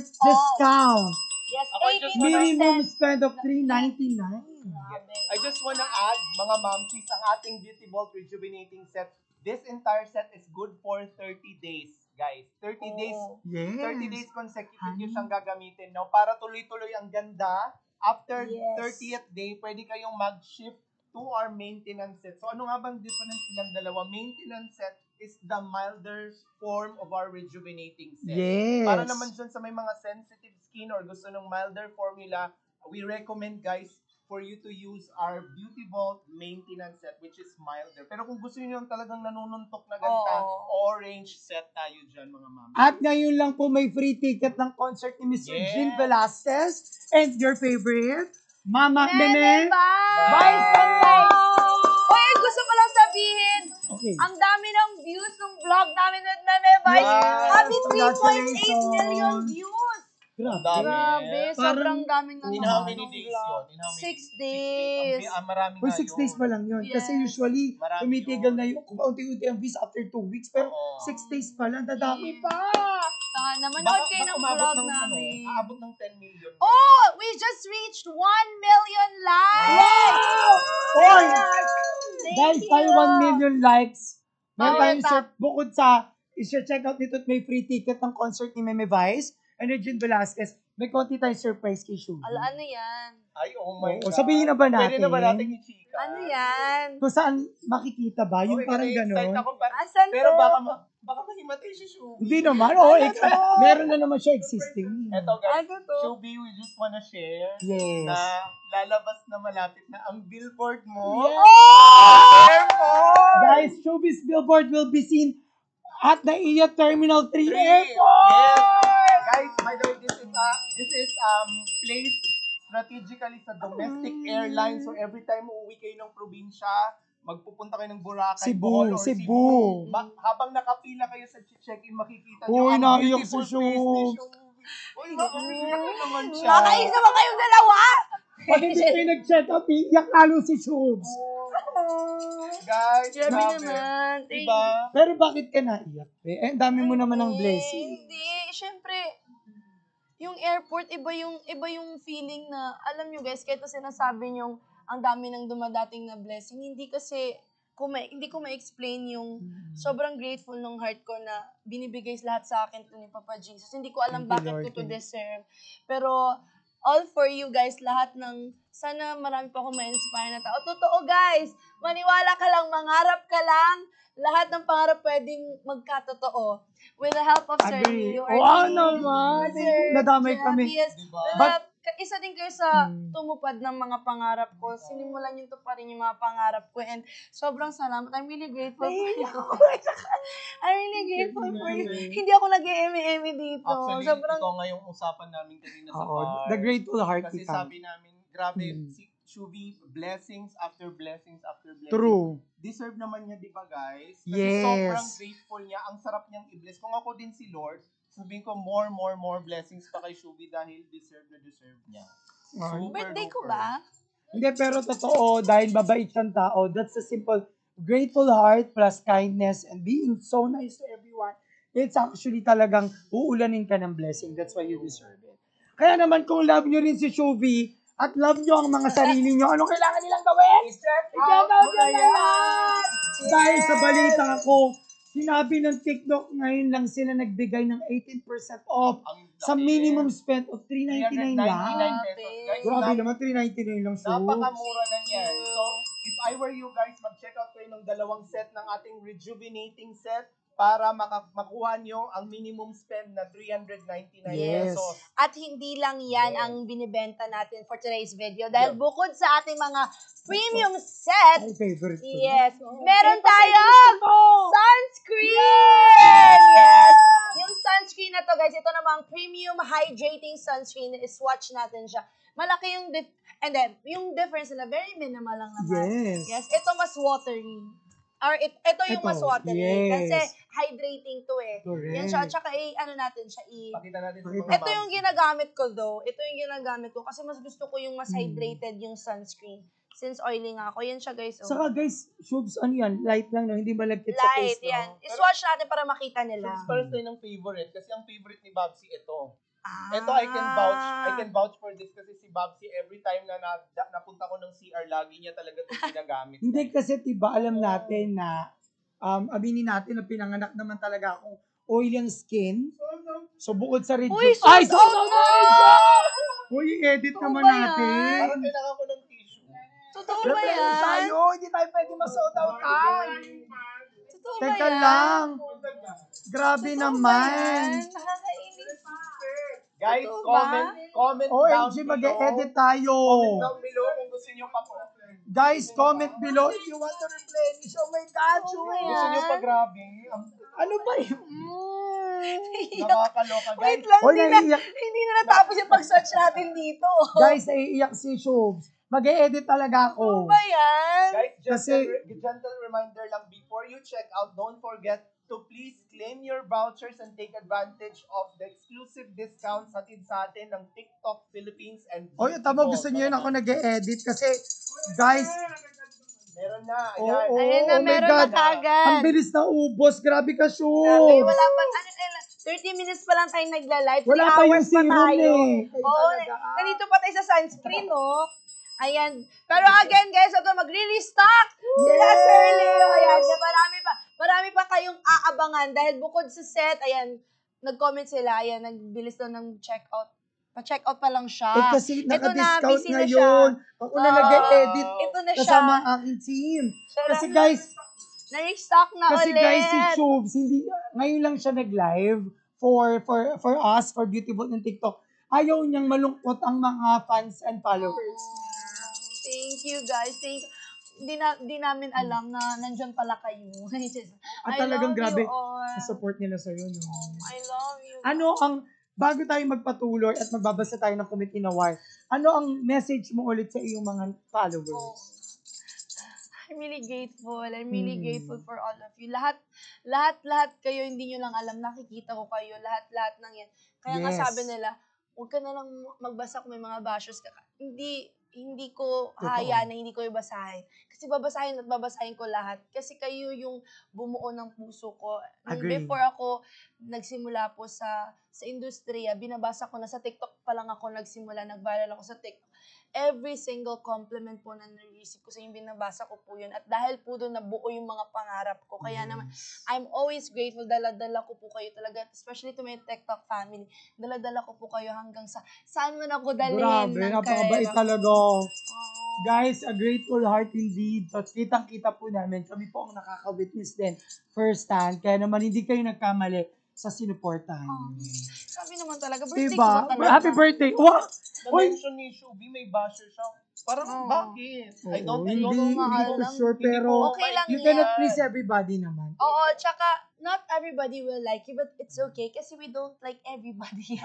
discount. Yes, Ako just 18%. Minimum spend of $3.99. Grabe. I just wanna add, mga mamchis, ang ating Beauty Vault Rejuvenating Set, this entire set is good for 30 days, guys. 30 days, Oh. Yes. 30 days consecutive nyo siyang gagamitin. No? Para tuloy-tuloy ang ganda, after Yes. 30th day, pwede kayong mag-shift to our maintenance set. So ano nga bang difference nilang dalawa? Maintenance set is the milder form of our rejuvenating set. Yes. Para naman dyan sa may mga sensitive skin or gusto ng milder formula, we recommend guys for you to use our Beauty Vault maintenance set which is milder. Pero kung gusto niyo yung talagang nanununtok na ganda, orange set tayo dyan mga mama. At ngayon lang po may free ticket ng concert ni Mr. Yes. Jean Velasquez and your favorite, Mama Meme. Bye, Sunday! Uy, gusto ko lang sabihin, Okay. ang dami ng views ng vlog namin with Meme Vice. Wow. Happy 3.8 Congratulations. million views. Grabe. Dami. Grabe, Parang- sobrang daming In how nanonood many ng days vlog. yun? In how many 6 days? days. Marami Uy, nga 6 days pa lang yun. Kasi Yes. usually, Marami tumitigil yun. na yung unti-unti ang views after 2 weeks. Pero Oo. 6 days pa lang, dadami pa. Sana manood kayo ng vlog namin. aabot ng 10 million. Oh, we just reached 1 million likes! Oy! Thank Guys, you. tayo 1 million likes. Meron Power tayong tap. shirt. Bukod sa i-check out nito at may free ticket ng concert ni Meme Vice and ni Jean Velasquez, may konti tayong surprise kay Shubi. Ala, ano yan? Ay, oh my Oo, God. sabihin na ba Pwede na ba natin? natin i-chika? Ano yan? Kung saan makikita ba? Yung Okay, parang na-excite gano'n. ako pa- Asan Pero to? baka mahimatay si Shubi. Hindi naman. Oo, meron na naman siya existing. Eto guys, Ano to? Shubi, we just wanna share Yes. na lalabas na malapit na ang billboard mo. Yes. Oh! Airport! Guys, Showbiz Billboard will be seen at the Iya Terminal 3 Three. Airport! Yes. Guys, by the way, this is placed strategically sa domestic airlines. So every time uuwi kayo ng probinsya, magpupunta kayo ng Boracay, Cebu, Bohol, or Cebu. Habang nakapila kayo sa check-in, makikita Uy, nyo ang naiyak beautiful si face ni Shubs. Shubs. Uy, nakaiyak naman siya. Nakakainis naman kayong dalawa! Pag hindi kayo nag-check out, iyak lalo si Shubs. Guys, Grabe grabe. naman. Thank Diba? Pero bakit ka naiyak? Eh, ang dami mo naman ng blessing. Hindi, syempre, yung airport, iba yung feeling na, alam nyo guys, kahit na sinasabi nyo, ang dami ng dumadating na blessing, hindi kasi, hindi ko ma-explain yung sobrang grateful ng heart ko na binibigay lahat sa akin to ni Papa Jesus. Hindi ko alam Thank you, bakit Lord. ko to deserve. Pero, all for you guys, lahat ng, sana marami pa akong ma-inspire na tao. Totoo guys, maniwala ka lang, mangarap ka lang, lahat ng pangarap pwedeng magkatotoo. With the help of Sir Agree. Leo Wow Ortiz, naman. Sir Nadamay kami. Yes, Diba? isa din kayo sa tumupad ng mga pangarap ko. Sinimulan niyo to pa rin yung mga pangarap ko. And sobrang salamat. I'm really grateful for you. I'm really grateful for you. Hindi ako nag-eme-eme dito. Actually, Sobrang, ito nga yung usapan namin kanina sa Oo, bar. the grateful heart Kasi kita. sabi namin, grabe, si Shuvi, blessings after blessings after blessings. True. Deserve naman niya, di ba guys? Kasi Yes. sobrang grateful niya. Ang sarap niyang i-bless. Kung ako din si Lord, sabihin ko more blessings pa kay Shuvi dahil deserve niya. Super birthday ko duper. ba? Hindi, pero totoo, dahil mabait siyang tao, that's a simple, grateful heart plus kindness and being so nice to everyone. It's actually talagang uulanin ka ng blessing. That's why you deserve it. Kaya naman kung love nyo rin si Shuvi at love nyo ang mga sarili nyo, ano kailangan nilang gawin? Check I-check out nyo na yan! yan! Dahil sa balita ko, sinabi ng TikTok ngayon lang sila nagbigay ng 18% off Ang sa laki. minimum spend of 399 399 lang. pesos. Guys, Grabe naman, 399 lang siya. napakamura na yan. So, if I were you guys, mag-check out kayo ng dalawang set ng ating rejuvenating set para makuha nyo ang minimum spend na 399 Yes. pesos. At hindi lang yan ang binibenta natin for today's video. Dahil bukod sa ating mga premium set, Ay, favorite ko. yes, meron tayong sunscreen! Yes! Yung sunscreen na to, guys, ito namang premium hydrating sunscreen. Swatch natin siya. Malaki yung and then, yung difference nila, very minimal lang naman. Yes. Yes, ito mas watery. Or ito yung Ito, mas watery. yes. Kasi hydrating to eh. Correct. Yan siya. Tsaka ano natin siya, Pakita natin sa Pakita. mga ito yung ginagamit ko though. Ito yung ginagamit ko kasi mas gusto ko yung mas hydrated yung sunscreen. Since oily nga ako. Yan siya guys. Oh. Saka guys, Shubs, ano yan? Light lang, no? Hindi malagkit sa Light, face. yan. I-swatch natin para makita nila. Para tayo ng favorite kasi ang favorite ni Babsy ito. Ah. Ito I can vouch for this kasi si Babsy every time na napunta ko ng CR lagi niya talaga 'tong ginagamit. Hindi kasi, diba, alam natin na, aminin natin na pinanganak naman talaga akong oily ang skin. So, bukod sa red Uy, juice. Ay, sold out na! Uy, edit Totoo naman ba yan? natin. Parang kailangan ko ng tissue. Totoo ba Represent yan? tayo, hindi tayo pwede ma-sold outan. Totoo ba Teka yan? lang. Grabe Totoo ba naman. yan? Nakakainis. Guys, Totoo ba? comment down OMG, below. mag-edit tayo. Comment down below kung gusto niyo pa po. Guys, comment below if you want to replenish. Oh my God, Oh Shubs. my Gusto niyo pa grabe. Ano ba yun? Nakakaloka guys. Wait lang, Oy, hindi na, naiiyak. hindi na natapos yung pag-search natin dito. Guys, naiiyak si Shubs. Mag-e-edit talaga Ano ako. ba yan? Guys, just Kasi- a gentle reminder lang, before you check out, don't forget to please claim your vouchers and take advantage of the exclusive discounts hatid sa atin ng TikTok Philippines and Oy, tama, gusto niyo yun ako nag-e-edit kasi, guys, Meron na, Oo. ayan. Ayan na, Oh my meron God. na kagad. ang bilis na ubos. Grabe ka, Grabe, Shubs. wala pa, 30 minutes pa lang tayo nagla-live. 3 Wala pa yung hours pa serum tayo. eh. Ay, Oo, talaga. nandito pa tayo sa sunscreen, no? Ayan. Pero again, guys, ito magre-restock sila, Yes! Sir Leo. Ayan, marami pa kayong aabangan dahil bukod sa set, ayan, nag-comment sila, ayan, nagbilis daw ng checkout. Pa-checkout pa lang siya. Eh, kasi Ito na, naka-discount busy na ngayon. siya. Ako na nag-e-edit. Ito na siya. Kasama ang aking team. Kasi guys, Na-restock na kasi ulit. guys, si Shubs, hindi, ngayon lang siya nag-live for us, for Beautiful ng TikTok. Ayaw niyang malungkot ang mga fans and followers. Thank you, guys. Di namin alam na nandyan pala kayo. At I talagang love grabe, you all. sa support nila sa'yo, no? I love you. Bago tayo magpatuloy at magbabasa tayo ng comment in a while, ano ang message mo ulit sa iyong mga followers? I'm really grateful. I'm really grateful for all of you. Lahat kayo, hindi nyo lang alam. Nakikita ko kayo. Lahat ng yan. Kaya nga Yes. sabi nila, huwag ka na lang magbasa kung may mga bashers ka. Hindi, hindi ko hayaan na hindi ko ibasahin. Kasi babasahin at babasahin ko lahat. Kasi kayo yung bumuo ng puso ko. Agree. Before ako nagsimula po sa industriya, binabasa ko na sa TikTok pa lang ako nagsimula, nag-viral ako sa TikTok. Every single compliment po na na-receive ko sa yung binabasa ko po yun. At dahil po doon nabuo yung mga pangarap ko. Kaya naman, I'm always grateful. Dala-dala ko po kayo talaga. Especially to my TikTok family. Dala-dala ko po kayo hanggang sa saan man ako dalhin Grabe, ng napakabait karera. talaga. Oh. Guys, a grateful heart indeed. So, kitang-kita po namin. Kami po ang nakaka-witness din first hand. Kaya naman hindi kayo nagkamali sa sinuportahan. Sabi naman talaga, birthday ko Diba? ba talaga? Happy birthday! Wow! Uy! Na-mention ni Shubi, may basher siya. Parang, Oo. bakit? I don't hindi, know. hindi ko alam. sure, Hindi pero ko- Okay lang you yan. cannot please everybody naman. Oo, tsaka not everybody will like you, but it's okay kasi we don't like everybody.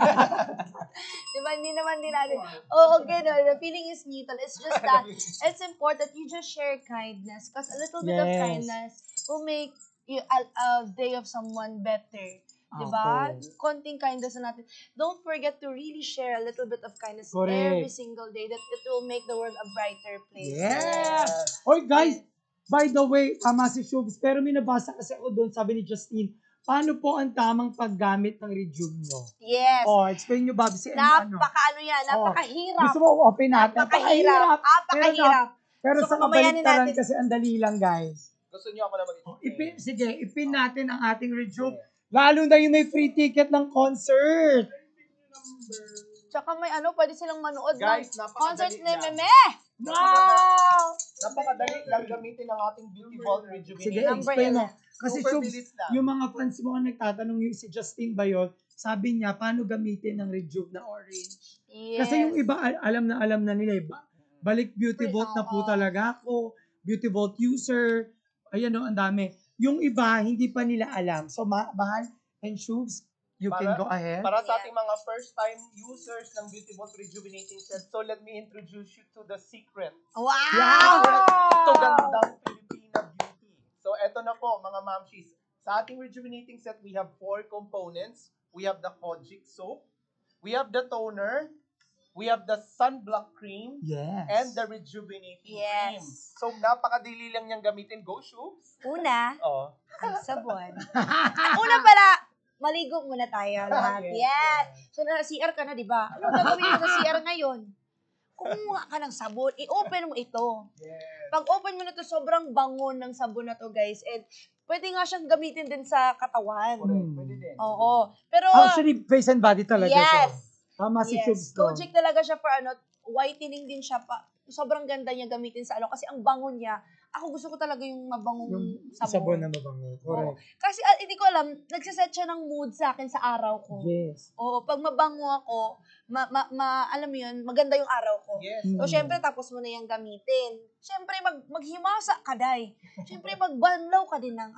Diba? Hindi naman din natin. Oh, okay, no, the feeling is mutual. It's just that it's important you just share kindness because a little bit of Yes. kindness will make you a day of someone better. Diba? Opo. Konting kindness na natin. Don't forget to really share a little bit of kindness Correct. every single day that it will make the world a brighter place. Yeah! Oy, guys, by the way, tama si Shubs, pero may nabasa kasi ako doon, sabi ni Justine, paano po ang tamang paggamit ng Rejuve nyo? Yes. Oh, explain nyo, Babs, ano? Napaka-ano yan, napakahirap. Gusto mo open natin? Napakahirap. Napakahirap. Pero So, sa kamayanin kabaliktaran natin. kasi ang dali lang, guys. Gusto niyo ako na mag-explain? Sige, ipin natin ang ating Rejuve. Lalo na yung may free ticket ng concert. Tsaka may pwede silang manood Guys, ng napakadali concert ni lang. Meme. Wow! Napakadali lang gamitin ang ating Beauty Vault Sige, Rejuvenating. Number explain mo. 11. Kasi Super Shubs, bilis lang. yung mga fans mo ang nagtatanong yung si Justine ba yun, sabi niya, paano gamitin ng Rejuve na orange? Yes. Kasi yung iba, alam na nila, balik Beauty Vault na po Oo. talaga ako, Beauty Vault user, ayan o, ang dami. Yung iba, hindi pa nila alam. So, Mahal and Shubs, you can go ahead. Para sa ating mga first-time users ng Beauty Vault Rejuvenating Set, so let me introduce you to the secret. Wow! Ito gandang Filipina beauty. So, eto na po, mga mamshis. Sa ating rejuvenating set, we have 4 components. We have the Kojic soap, we have the toner, we have the sunblock cream, Yes. and the rejuvenating Yes. cream. So, napakadili lang niyang gamitin. Go, Shubs! Una, Oh. ang sabon. Una pala, maligo muna tayo lahat. Yes. Yes. So, CR ka na, di ba? Ano gagawin mo sa CR ngayon? Kumuha ka ng sabon, i-open mo ito. Yes. Pag open mo na to, sobrang bango ng sabon na to, guys. And pwede nga siyang gamitin din sa katawan. Correct. Pwede din. Oo. Pero, Actually, face and body talaga siya. yes. Tama si Yes. Shubs to. Kojic talaga siya for whitening din siya pa. Sobrang ganda niya gamitin sa kasi ang bango niya. Ako gusto ko talaga yung mabangong Yung sabon sabon. na mabango. Oo. Correct. Kasi hindi ko alam, nagsiset siya ng mood sa akin sa araw ko. Yes. Oo, pag mabango ako, alam mo yun, maganda yung araw ko. Yes. Mm. So, syempre, tapos mo na yung gamitin. Syempre, maghimasa ka, day. Syempre, magbanlaw ka din ng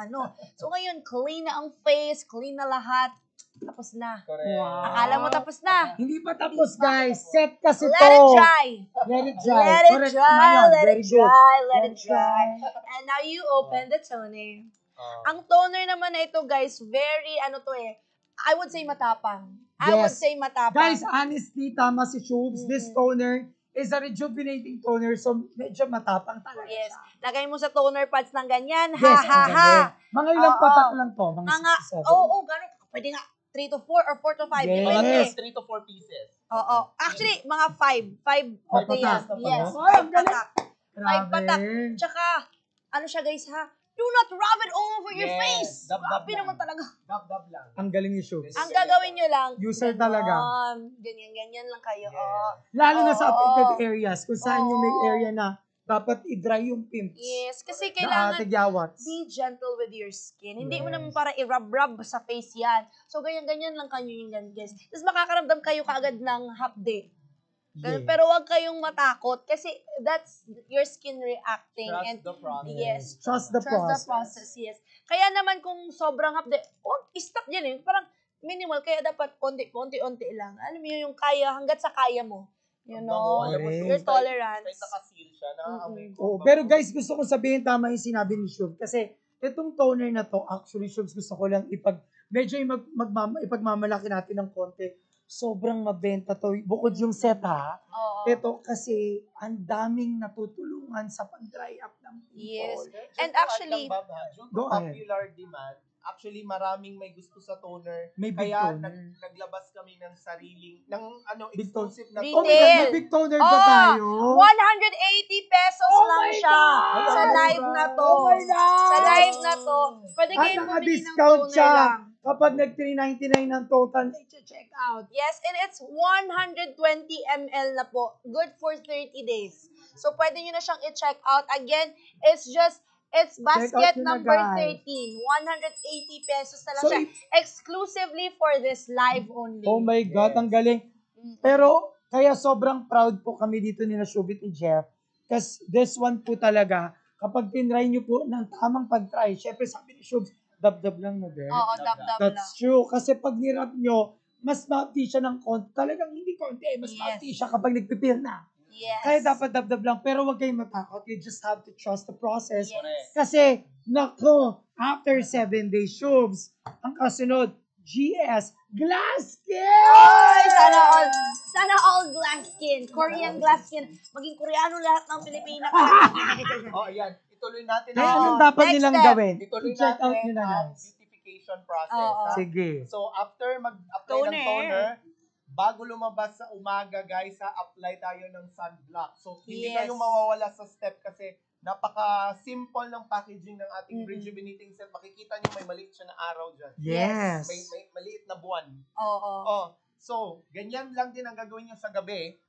So, ngayon, clean na ang face, clean na lahat. Tapos na. Correct. Wow. Akala mo tapos na. Hindi pa tapos, guys. Set kasi Let to. it dry. Let it dry. Let it Correct. dry, Ngayon, let very it good. dry, let Let it dry. And now you open the toner. Ang toner naman na ito, guys, very, I would say matapang. I would Yes. say matapang. Guys, honestly, tama si Shubs. This toner is a rejuvenating toner. So, medyo matapang talaga Yes. siya. Lagay mo sa toner pads ng ganyan. Ha, Yes, ha, ang ha. galing. Mga ilang Oo. patak lang to. Mga Mga, 67. gano'n. Pwede nga, 3 to 4 or 4 to 5. Yes. Mga Depende. 3 to 4 pieces. Oo. Actually, mga 5. 5 Oh, pwede patak. yan. Yes. Ay, ang 5 galing. patak. 5 patak. Grabe. Tsaka, siya guys ha? Do not rub it all over your Yes. face. Dab-dab Grabe lang. naman talaga. Dab-dab lang. Ang galing ni Shubs. Ang gagawin nyo lang. User ganon. talaga. Ganyan lang kayo. Yes. Oo. Lalo na sa Oo. affected areas, kung saan yung may Oo. area na dapat i-dry yung pimps. Yes. Kasi Na kailangan tigyawats. be gentle with your skin. Hindi mo Yes. naman para i-rub-rub sa face yan. So, ganyan-ganyan lang kayo yung guys. Tapos makakaramdam kayo kaagad ng half day. Yes. Pero wag kayong matakot kasi that's your skin reacting. Trust and the process. Yes. Trust the Trust the process. process, yes. Kaya naman kung sobrang hapde, huwag i-stop dyan Parang minimal, kaya dapat konti-unti lang. Alam mo yung kaya, hanggat sa kaya mo. You know, Alam mo, Correct. your tolerance. Kahit nakaseal siya, nakaamoy ko. Oh, pero guys, gusto ko sabihin tama yung sinabi ni Shub. Kasi itong toner na to, actually, Shubs, gusto ko lang medyo ipagmamalaki natin ng konti. sobrang mabenta to. Bukod yung set ha, Oo. ito kasi ang daming natutulungan sa pag-dry up ng Yes. pimple. And Just to add actually, lang, Bob, ha, due to Go ahead. popular demand, actually maraming may gusto sa toner. May big Kaya toner. naglabas kami ng sariling, ng Big toner. exclusive na Retail. Oh my God, may big toner ba tayo? 180 pesos Oh lang my siya God! sa live na to. Oh my God! Sa live na to. Pwede At kayo bumili ng naka-discount toner siya. lang. Kapag nag-399 ng total, check out. Yes, and it's 120 ml na po. Good for 30 days. So, pwede nyo na siyang i-check out. Again, it's basket nyo na, number guys. 13. 180 pesos na lang So, siya. Exclusively for this live only. Oh my God, Yes. ang galing. Pero, kaya sobrang proud po kami dito ni Shubit ni Jeff. Kasi this one po talaga, kapag tinry nyo po ng tamang pag-try, syempre sabi ni Shubs, dab-dab lang na din. Oo, dab-dab lang. That's true. Kasi pag nirap nyo, mas mauti siya ng konti. Talagang hindi konti, mas Yes. mauti siya kapag nagpipil na. Yes. Kaya dapat dab-dab lang. Pero huwag kayong matakot. You just have to trust the process. Yes. Kasi, nako, after 7 days, Shubs, ang kasunod, GS, glass skin! Ay, sana all glass skin. Korean glass skin. Maging Koreano lahat ng Pilipina. Oh, ayan. Ituloy natin Kaya Oo. anong dapat Next nilang step. gawin? Ituloy I-check out natin nyo na, ang guys. beautification process. Oo. ha? Sige. So, after mag-apply ng Toner. toner, bago lumabas sa umaga, guys, apply tayo ng sunblock. So, hindi Yes. kayo mawawala sa step kasi napaka-simple ng packaging ng ating Mm-mm. rejuvenating set. Makikita nyo may maliit siya na araw dyan. Yes. May maliit na buwan. Oo. Oh, so, ganyan lang din ang gagawin nyo sa gabi.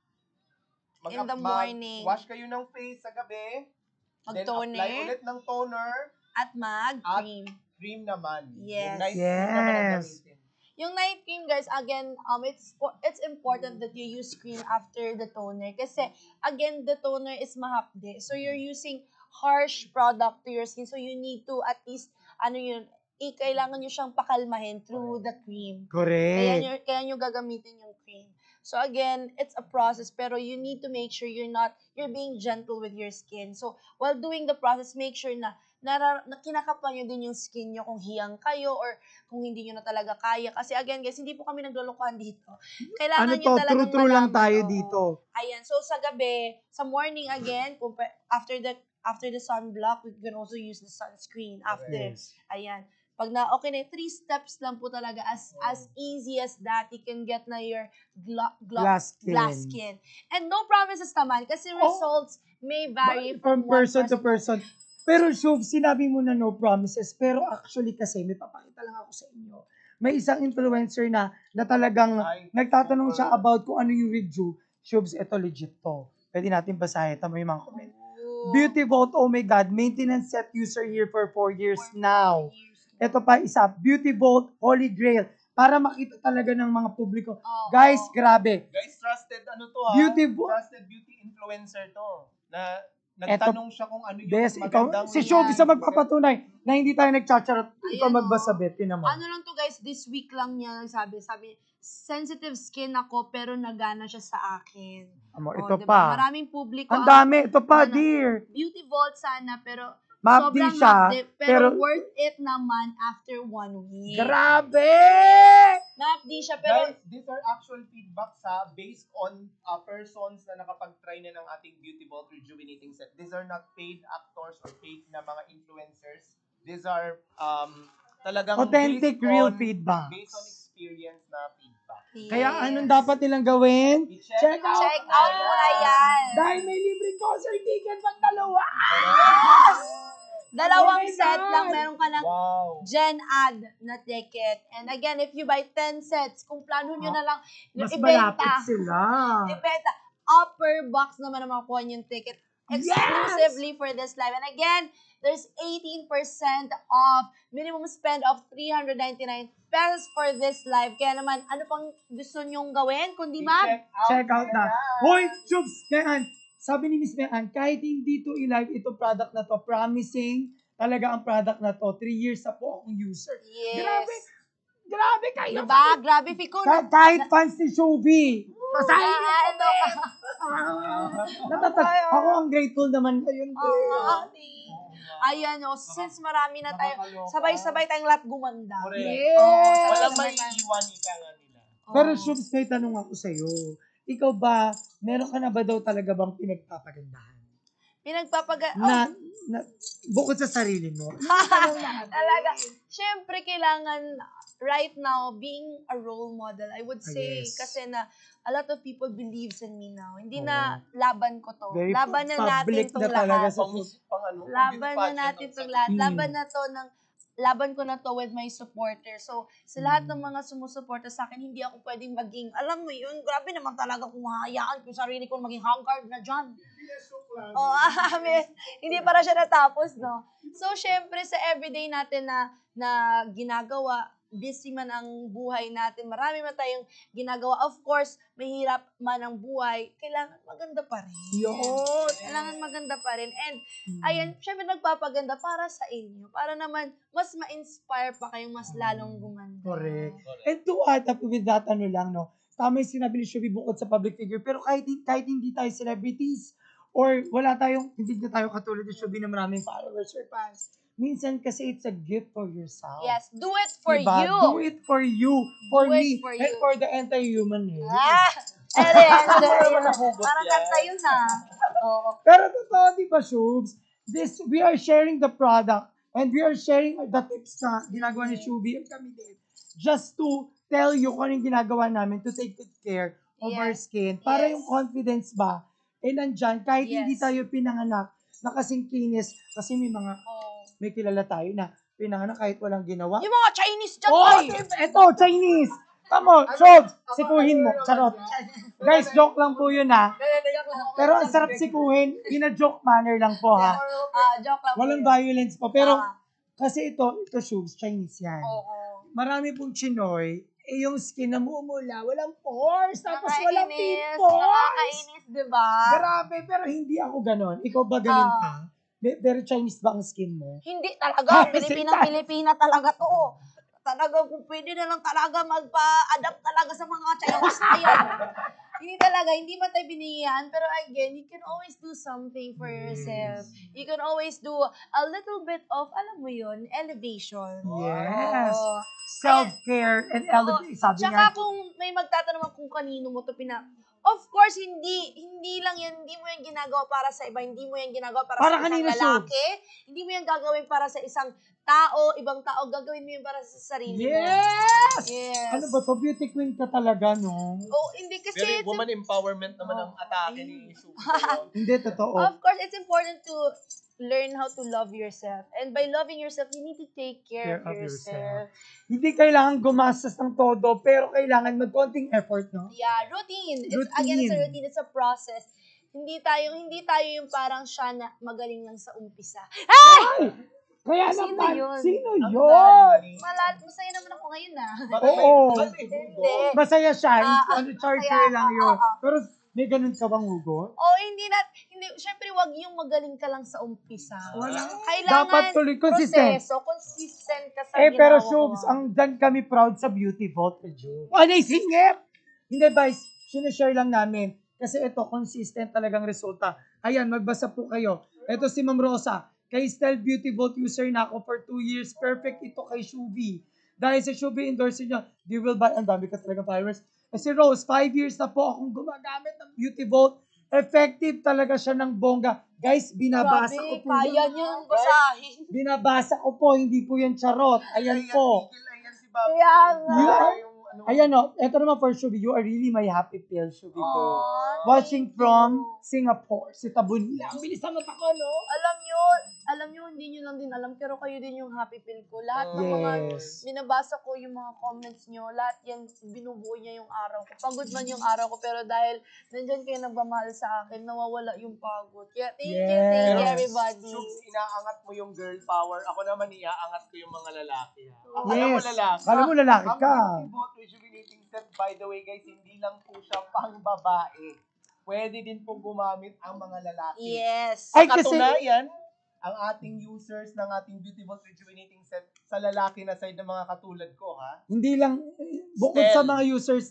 In the morning. Wash kayo ng face sa gabi. Then, Mag-toner. apply ulit ng toner. At mag-cream. Cream naman. Yes. Yung night cream naman ang Yes. gamitin. Yung night cream, guys, again, it's important that you use cream after the toner. Kasi, again, the toner is mahapde. So, you're using harsh product to your skin. So, you need to at least, kailangan nyo siyang pakalmahin through the cream. Correct. Kaya nyo gagamitin yung cream. So again, it's a process, pero you need to make sure you're being gentle with your skin. So while doing the process, make sure na kinakapan nyo din yung skin nyo kung hiyang kayo or kung hindi nyo na talaga kaya. Kasi again guys, hindi po kami naglulukuhan dito. Kailangan nyo talagang True lang malaman, tayo oo. dito. Ayan, so sa gabi, sa morning again, after the sunblock, we can also use the sunscreen after. Yes. Ayan. Pag okay na, 3 steps lang po talaga. As easy as that, you can get na your Glass glass skin. skin. And no promises naman, kasi results may vary From person to person. Pero Shub, sinabi mo na no promises. Pero actually kasi, may papakita lang ako sa inyo. May isang influencer na talagang nagtatanong siya about kung ano yung review. Shubs, ito legit to. Pwede natin basahin. Tama yung mga comment. Beauty Vault, oh my God, maintenance set user here for 4 years now. Ito pa isa, Beauty Vault, Holy Grail. Para makita talaga ng mga publiko. Guys, grabe. Guys, trusted trusted beauty influencer to. Na nagtanong siya kung ano yung magandang Si Shub, isa magpapatunay na hindi tayo nagchacharot. Ikaw magbasabit. Yun naman. Ano lang to guys, this week lang niya sabi, sensitive skin ako pero nagana siya sa akin. Ito diba? pa. Maraming publiko. Ang dami. Ito pa, dear. Beauty Vault sana, pero Mapdi sobrang siya, mapdi, pero worth it naman after 1 week. Grabe! Mapdi siya, pero Guys, these are actual feedbacks based on persons na nakapag-try na ng ating Beauty Vault Rejuvenating Set. These are not paid actors or paid na mga influencers. These are talagang Authentic, real feedback. Based on experience na feedback. Kaya anong dapat nilang gawin? Check out muna yan. Dahil may libreng concert ticket pag dalawa! Dalawang Oh my set God! lang, meron ka ng Wow. Gen Ad na ticket. And again, if you buy 10 sets, kung plano nyo na lang Mas malapit sila. ibenta, upper box naman ang makukuha yung ticket exclusively for this live. And again, there's 18% off, minimum spend of 399 pesos for this live. Kaya naman, ano pang gusto nyong gawin? Kundi Check out na. Hoy, Chubs! Kaya sabi ni Miss Mean, kahit hindi to i-live itong product na to, promising talaga ang product na to. 3 years na po akong user. Yes. Grabe kayo. Diba? Grabe, Fico. Kahit fans ni Shubi. Masahin niyo Ano? Ako ang grateful naman ngayon. Ayan o, since marami na tayo, sabay-sabay tayong lahat gumanda. Correct. Yes. Walang may iwan ika nga nila. Pero Oo. Shubs, may tanong ako sa'yo. Ikaw ba, meron ka na ba daw talaga bang pinagpapagandahan? Oh, Na, bukod sa sarili mo. talaga. Siyempre, kailangan right now, being a role model, I would say, Yes. kasi na a lot of people believes in me now. Hindi Oo. na laban ko to. Very Laban na natin public tong na talaga lahat. sa Laban na natin itong lahat. Laban ko na to with my supporters. So, sa lahat ng mga sumusuporta sa akin, hindi ako pwedeng maging, alam mo yun, grabe naman talaga kung hahayaan ko yung sarili ko maging hangguard na dyan. Oh, amin. Hindi para siya natapos, no? So, syempre, sa everyday natin na ginagawa, busy man ang buhay natin, marami man tayong ginagawa. Of course, mahirap man ang buhay, kailangan maganda pa rin. Yun. Kailangan maganda pa rin. And, ayan, syempre nagpapaganda para sa inyo. Para naman, mas ma-inspire pa kayong mas lalong gumanda. Correct. And to add up with that, ano lang, no? Tama yung sinabi ni Shubi bukod sa public figure. Pero kahit hindi tayo celebrities, or hindi na tayo katulad ni Shubi na maraming followers or fans. Minsan kasi it's a gift for yourself. Yes, do it for Diba? you. Do it for you, for Do it me, for and you. for the entire human race. Parang kanta yun na. Oo. Pero totoo, di ba, Shubs? We are sharing the product and we are sharing the tips na ginagawa ni Shubi at kami din. Just to tell you kung anong ginagawa namin to take good care of our Yes. skin. Para Yes. yung confidence ba, nandyan, kahit hindi Yes. tayo pinanganak na kasing kinis, kasi may kilala tayo na pinanganak kahit walang ginawa. Yung mga Chinese dyan, Oh, ay! eto, Chinese! Tama, Shubs, sikuhin mo. Charot. Guys, joke lang po yun ha. Pero ang sarap sikuhin, in a joke manner lang po ha. Joke lang. Walang po yun. violence po. Pero, Ah. kasi ito Shubs, Chinese yan. Oo. Marami pong Chinoy, yung skin na mumula, walang pores, tapos walang Nakakainis. pimples. Nakakainis, diba? Grabe, pero hindi ako ganon. Ikaw ba ganon ka? Pero Chinese ba ang skin mo? Hindi talaga. Ah, Pilipina talaga to. Talaga, kung pwede na lang talaga magpa-adapt talaga sa mga Chinese na yan. Hindi man tayo binigyan, pero again, you can always do something for yourself. You can always do a little bit of, alam mo yun, elevation. Yes. Oo. Self-care and elevation. Sabi Tsaka nga, kung may magtatanong kung kanino mo to of course, hindi lang yan, hindi mo yan ginagawa para sa iba, hindi mo yan ginagawa para Para sa isang kanino, lalaki, hindi mo yan gagawin para sa isang tao, ibang tao, gagawin mo yan para sa sarili mo. yes! Yes. Ano ba to? Beauty queen ka talaga, no? Oh, hindi kasi Very woman empowerment naman ang atake ni Shubi. Hindi, totoo. of course, it's important to learn how to love yourself. And by loving yourself, you need to take care of yourself. Hindi kailangan gumastos ng todo, pero kailangan magkonting effort, no? Yeah, routine. It's Routine. again, it's a routine, it's a process. Hindi tayo yung parang siya na magaling lang sa umpisa. Ay! Kaya Sino naman, yun? sino yun? Masaya naman ako ngayon na. Oo. Hindi. Masaya siya. Charger masaya. lang yun. Pero may ganun ka bang hugot? Hindi, syempre wag yung magaling ka lang sa umpisa. Wala. Kailangan Dapat tuloy, consistent. proseso, consistent ka sa Pero ginagawa Shubs, mo. ang dyan kami proud sa Beauty Vault Review. Ano yung singip? Hindi ba, sinishare lang namin. Kasi ito, consistent talagang resulta. Ayan, magbasa po kayo. Ito si Ma'am Rosa. Kay Style Beauty Vault user na ako for 2 years. Perfect ito kay Shubi. Dahil sa Shubi endorse niya, they will buy. Ang dami ka talaga followers. Si Rose, 5 years na po akong gumagamit ng Beauty Vault. Effective talaga siya ng bongga. Guys, binabasa ko po kaya yan. niyang basahin. Binabasa ko po, hindi po yan charot. Ayan po. Ayan si Bob. Kaya nga. Ayan o, eto naman for Shubi. You are really my happy pill, Shubi po. Aw, Watching thank from you. Singapore, si Tabunila. Ang bilis naman ako, no? Alam nyo, hindi nyo lang din alam, pero kayo din yung happy pill ko. Lahat ng mga, Yes. binabasa ko yung mga comments nyo, lahat yan, binubuo niya yung araw ko. Pagod man yung araw ko, pero dahil nandyan kayo nagmamahal sa akin, nawawala yung pagod. Kaya thank you Yes. everybody. Shubs, inaangat mo yung girl power. Ako naman, iaangat ko yung mga lalaki. Ha? Alam mo Yes. lalaki. Alam mo lalaki Ang ka. Beauty Vault Rejuvenating Set, by the way guys, hindi lang po siya pang babae. Pwede din po gumamit ang mga lalaki. Yes. Ay, Sa kasi- katunayan, ang ating users ng ating Beauty Vault Rejuvenating Set sa lalaki na side ng mga katulad ko, ha? Hindi lang, bukod Stel. sa mga users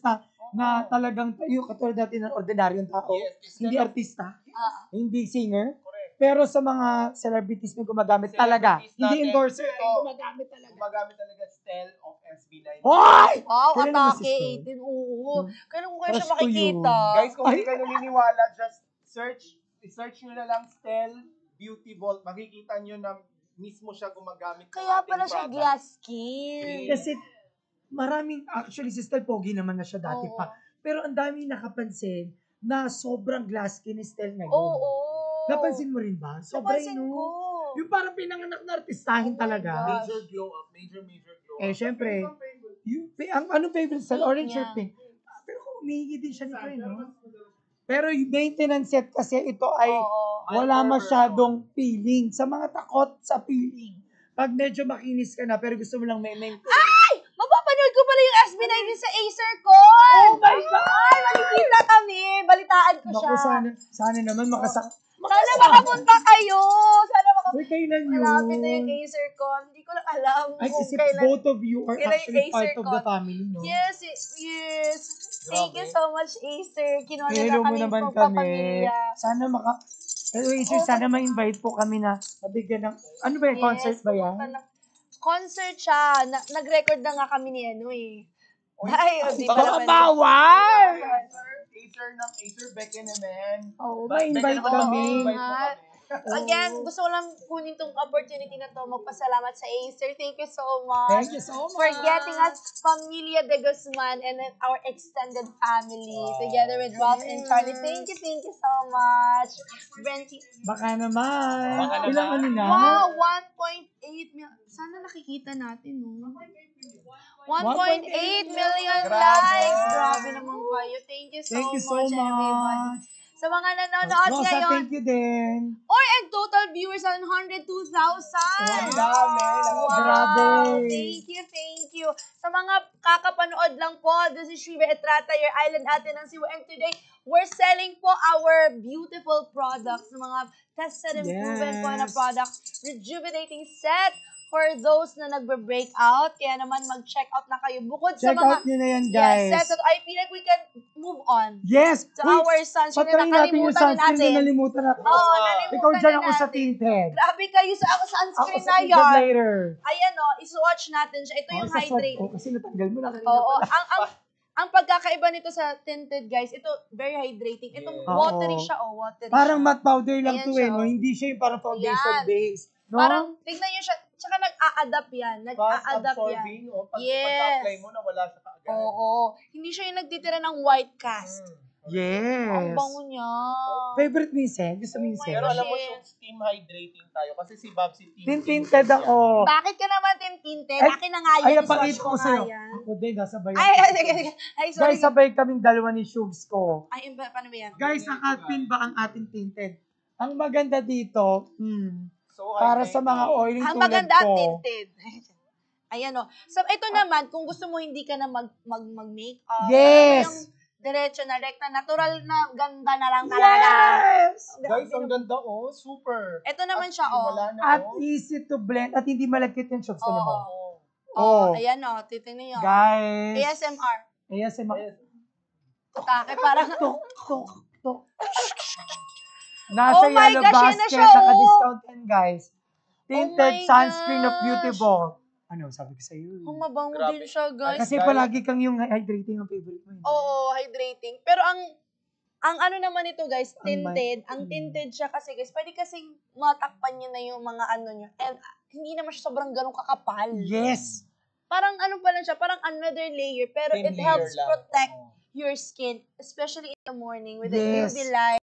na talagang yung katulad natin ng ordinaryong tao, Yes, hindi instead of- artista, Ah. hindi singer, Correct. Pero sa mga celebrities may gumagamit talaga. Celebrities Hindi natin, endorser, ito. ay gumagamit talaga. Gumagamit talaga Stel of SB19. Hoy! Wow, Kailan naman si atake Stone? 18. Oo. Kailan ko kayo siya Crush ko yun. makikita? Guys, kung hindi Ay. kayo naniniwala, just i-search nyo na lang Stel Beauty Vault. Makikita nyo na mismo siya gumagamit ng Kaya ating pala siya product. glass skin. Kasi actually si Stell Pogi naman na siya dati Oo. pa. Pero ang dami nakapansin na sobrang glass skin ni Stell ngayon. Oo. Napansin mo rin ba? Sobrang Napansin ko. Yung parang pinanganak na artistahin Oh my talaga. gosh. Major glow up. Major glow up. Eh, syempre, anong favorite style? Pink Orange niya. or pink? Pero kung umihingi din siya nito, no? Pero yung maintenance set kasi ito ay Oo. wala masyadong peeling. Sa mga takot sa peeling. Pag medyo makinis ka na, pero gusto mo lang may Ay! Mapapanood ko pala yung SB19 sa Acer ko! Oh my God! Ay, makikita kami! Balitaan ko Naku, siya. sana naman Sana makapunta kayo! Sana Uy, kailan yun? malapit na yung Acer ko. Hindi ko lang alam Ay, kung kasi kailan. both of you are kailan yung actually part Acer of ko. the family, no? Yes, yes. Thank you Grabe. so much, Acer. Kinuha na Hello mo kami naman ng kami. pamilya. Sana Hello, Acer, sana ma-invite po kami na mabigyan ng, ano ba yan, concert ba yan? pumunta na- Concert siya. Nag-record na nga kami ni ano eh. Uy, Ay, di ba Baka naman? bawal! Acer, Becky naman. Oo, Becky ma-invite naman, kami. invite mo kami. Again, gusto ko lang kunin tong opportunity na to magpasalamat sa Acer. Thank you so much. Thank you so much. For getting us Familia de Guzman and then our extended family together with Ralph and Charlie. Thank you so much. Brenty. Baka naman. Baka naman. Ilang ano na? Wow, 1.8 million. Sana nakikita natin, no? 1.8 million Grabe. likes. Grabe naman kayo. Thank you so much, everybody. much. Sa mga nanonood Rosa, ngayon, thank you din. and total viewers on 102,000. Ang dami. Wow! Grabe. Thank you. Sa mga kakapanood lang po, this is Shiva Etrata, your island ate ng Cebu. And today, we're selling po our beautiful products, mga tested and proven po na Yes. products. Rejuvenating set for those na nagbe-break out. Kaya naman mag-check out na kayo. Bukod sa Check mga out nyo na yan, guys. set, I feel like we can move on Yes. to Uy, our sunscreen na patayin natin yung nakalimutan na sunscreen natin. na nalimutan natin. Oo, Ikaw nalimutan Ikaw dyan na ako sa natin. tinted. Grabe kayo sa Ako sunscreen sa na tinted yan. later. Ayan o, iswatch natin siya. Ito yung Sa swag hydrating. ko, kasi natanggal mo na kanina. Oo, ang pagkakaiba nito sa tinted, guys, ito very hydrating. Itong Yes. watery Oo. siya, watery Parang siya. matte powder lang Ayan to siya, no? oh. Hindi siya yung parang foundation Ayan. base. No? Parang, tignan nyo siya, tsaka nag-a-adapt yan. Fast Nag-a-adapt yan. absorbing. O, pag Yes. pagka-apply mo, nawala siya kaagad. Oo. Hindi siya yung nagtitira ng white cast. Yes. Ang bango niya. Favorite mo yung scent? Gusto mo yung Oh my scent? Pero alam mo, Shit. siya, steam hydrating tayo. Kasi si Babs, si Tinted ako. Bakit ka naman Team Tinted? Ay, Akin na nga Ay, yan. napakita Iswatch ko nga sa'yo. yan. Ako din, nasabay Ay, ako. sige. Ay, sorry. Guys, sabay kaming dalawa ni Shubs ko. Ay, paano ba yan? Guys, nakapin ba ang ating tinted? Ang maganda dito, So, para sa mga oiling Ang tulad maganda ko. tinted. Ayan o. So, ito naman, kung gusto mo hindi ka na mag-makeup. Yes! Yung diretso na, rekta, natural na ganda na lang talaga. Yes! Guys, ang ganda, oh. Super. Ito naman siya, Wala na, At oh. easy to blend at hindi malagkit yung Shubs. Alam mo? Oo. Oh. Ayan o, titignan nyo. Guys. ASMR. ASMR. Atake, parang, Tok, tok, tok. Nasa Oh my yellow gosh, yan na basket, siya, oh. naka-discount yan, guys. Tinted my sunscreen of gosh. Beauty Ball. Ano, sabi ko sa'yo. oh, mabango Grabe. din siya, guys. Kasi palagi kang yung hydrating ang favorite mo. Oo, hydrating. Pero ang ano naman ito, guys, tinted. Ang Ang tinted siya kasi, guys, pwede kasing matakpan nyo na yung mga ano nyo. And hindi naman siya sobrang ganun kakapal. Yes! Parang ano pa lang siya, parang another layer. Pero Thin it layer helps lang. protect Oo. your skin, especially in the morning with Yes. the UV light.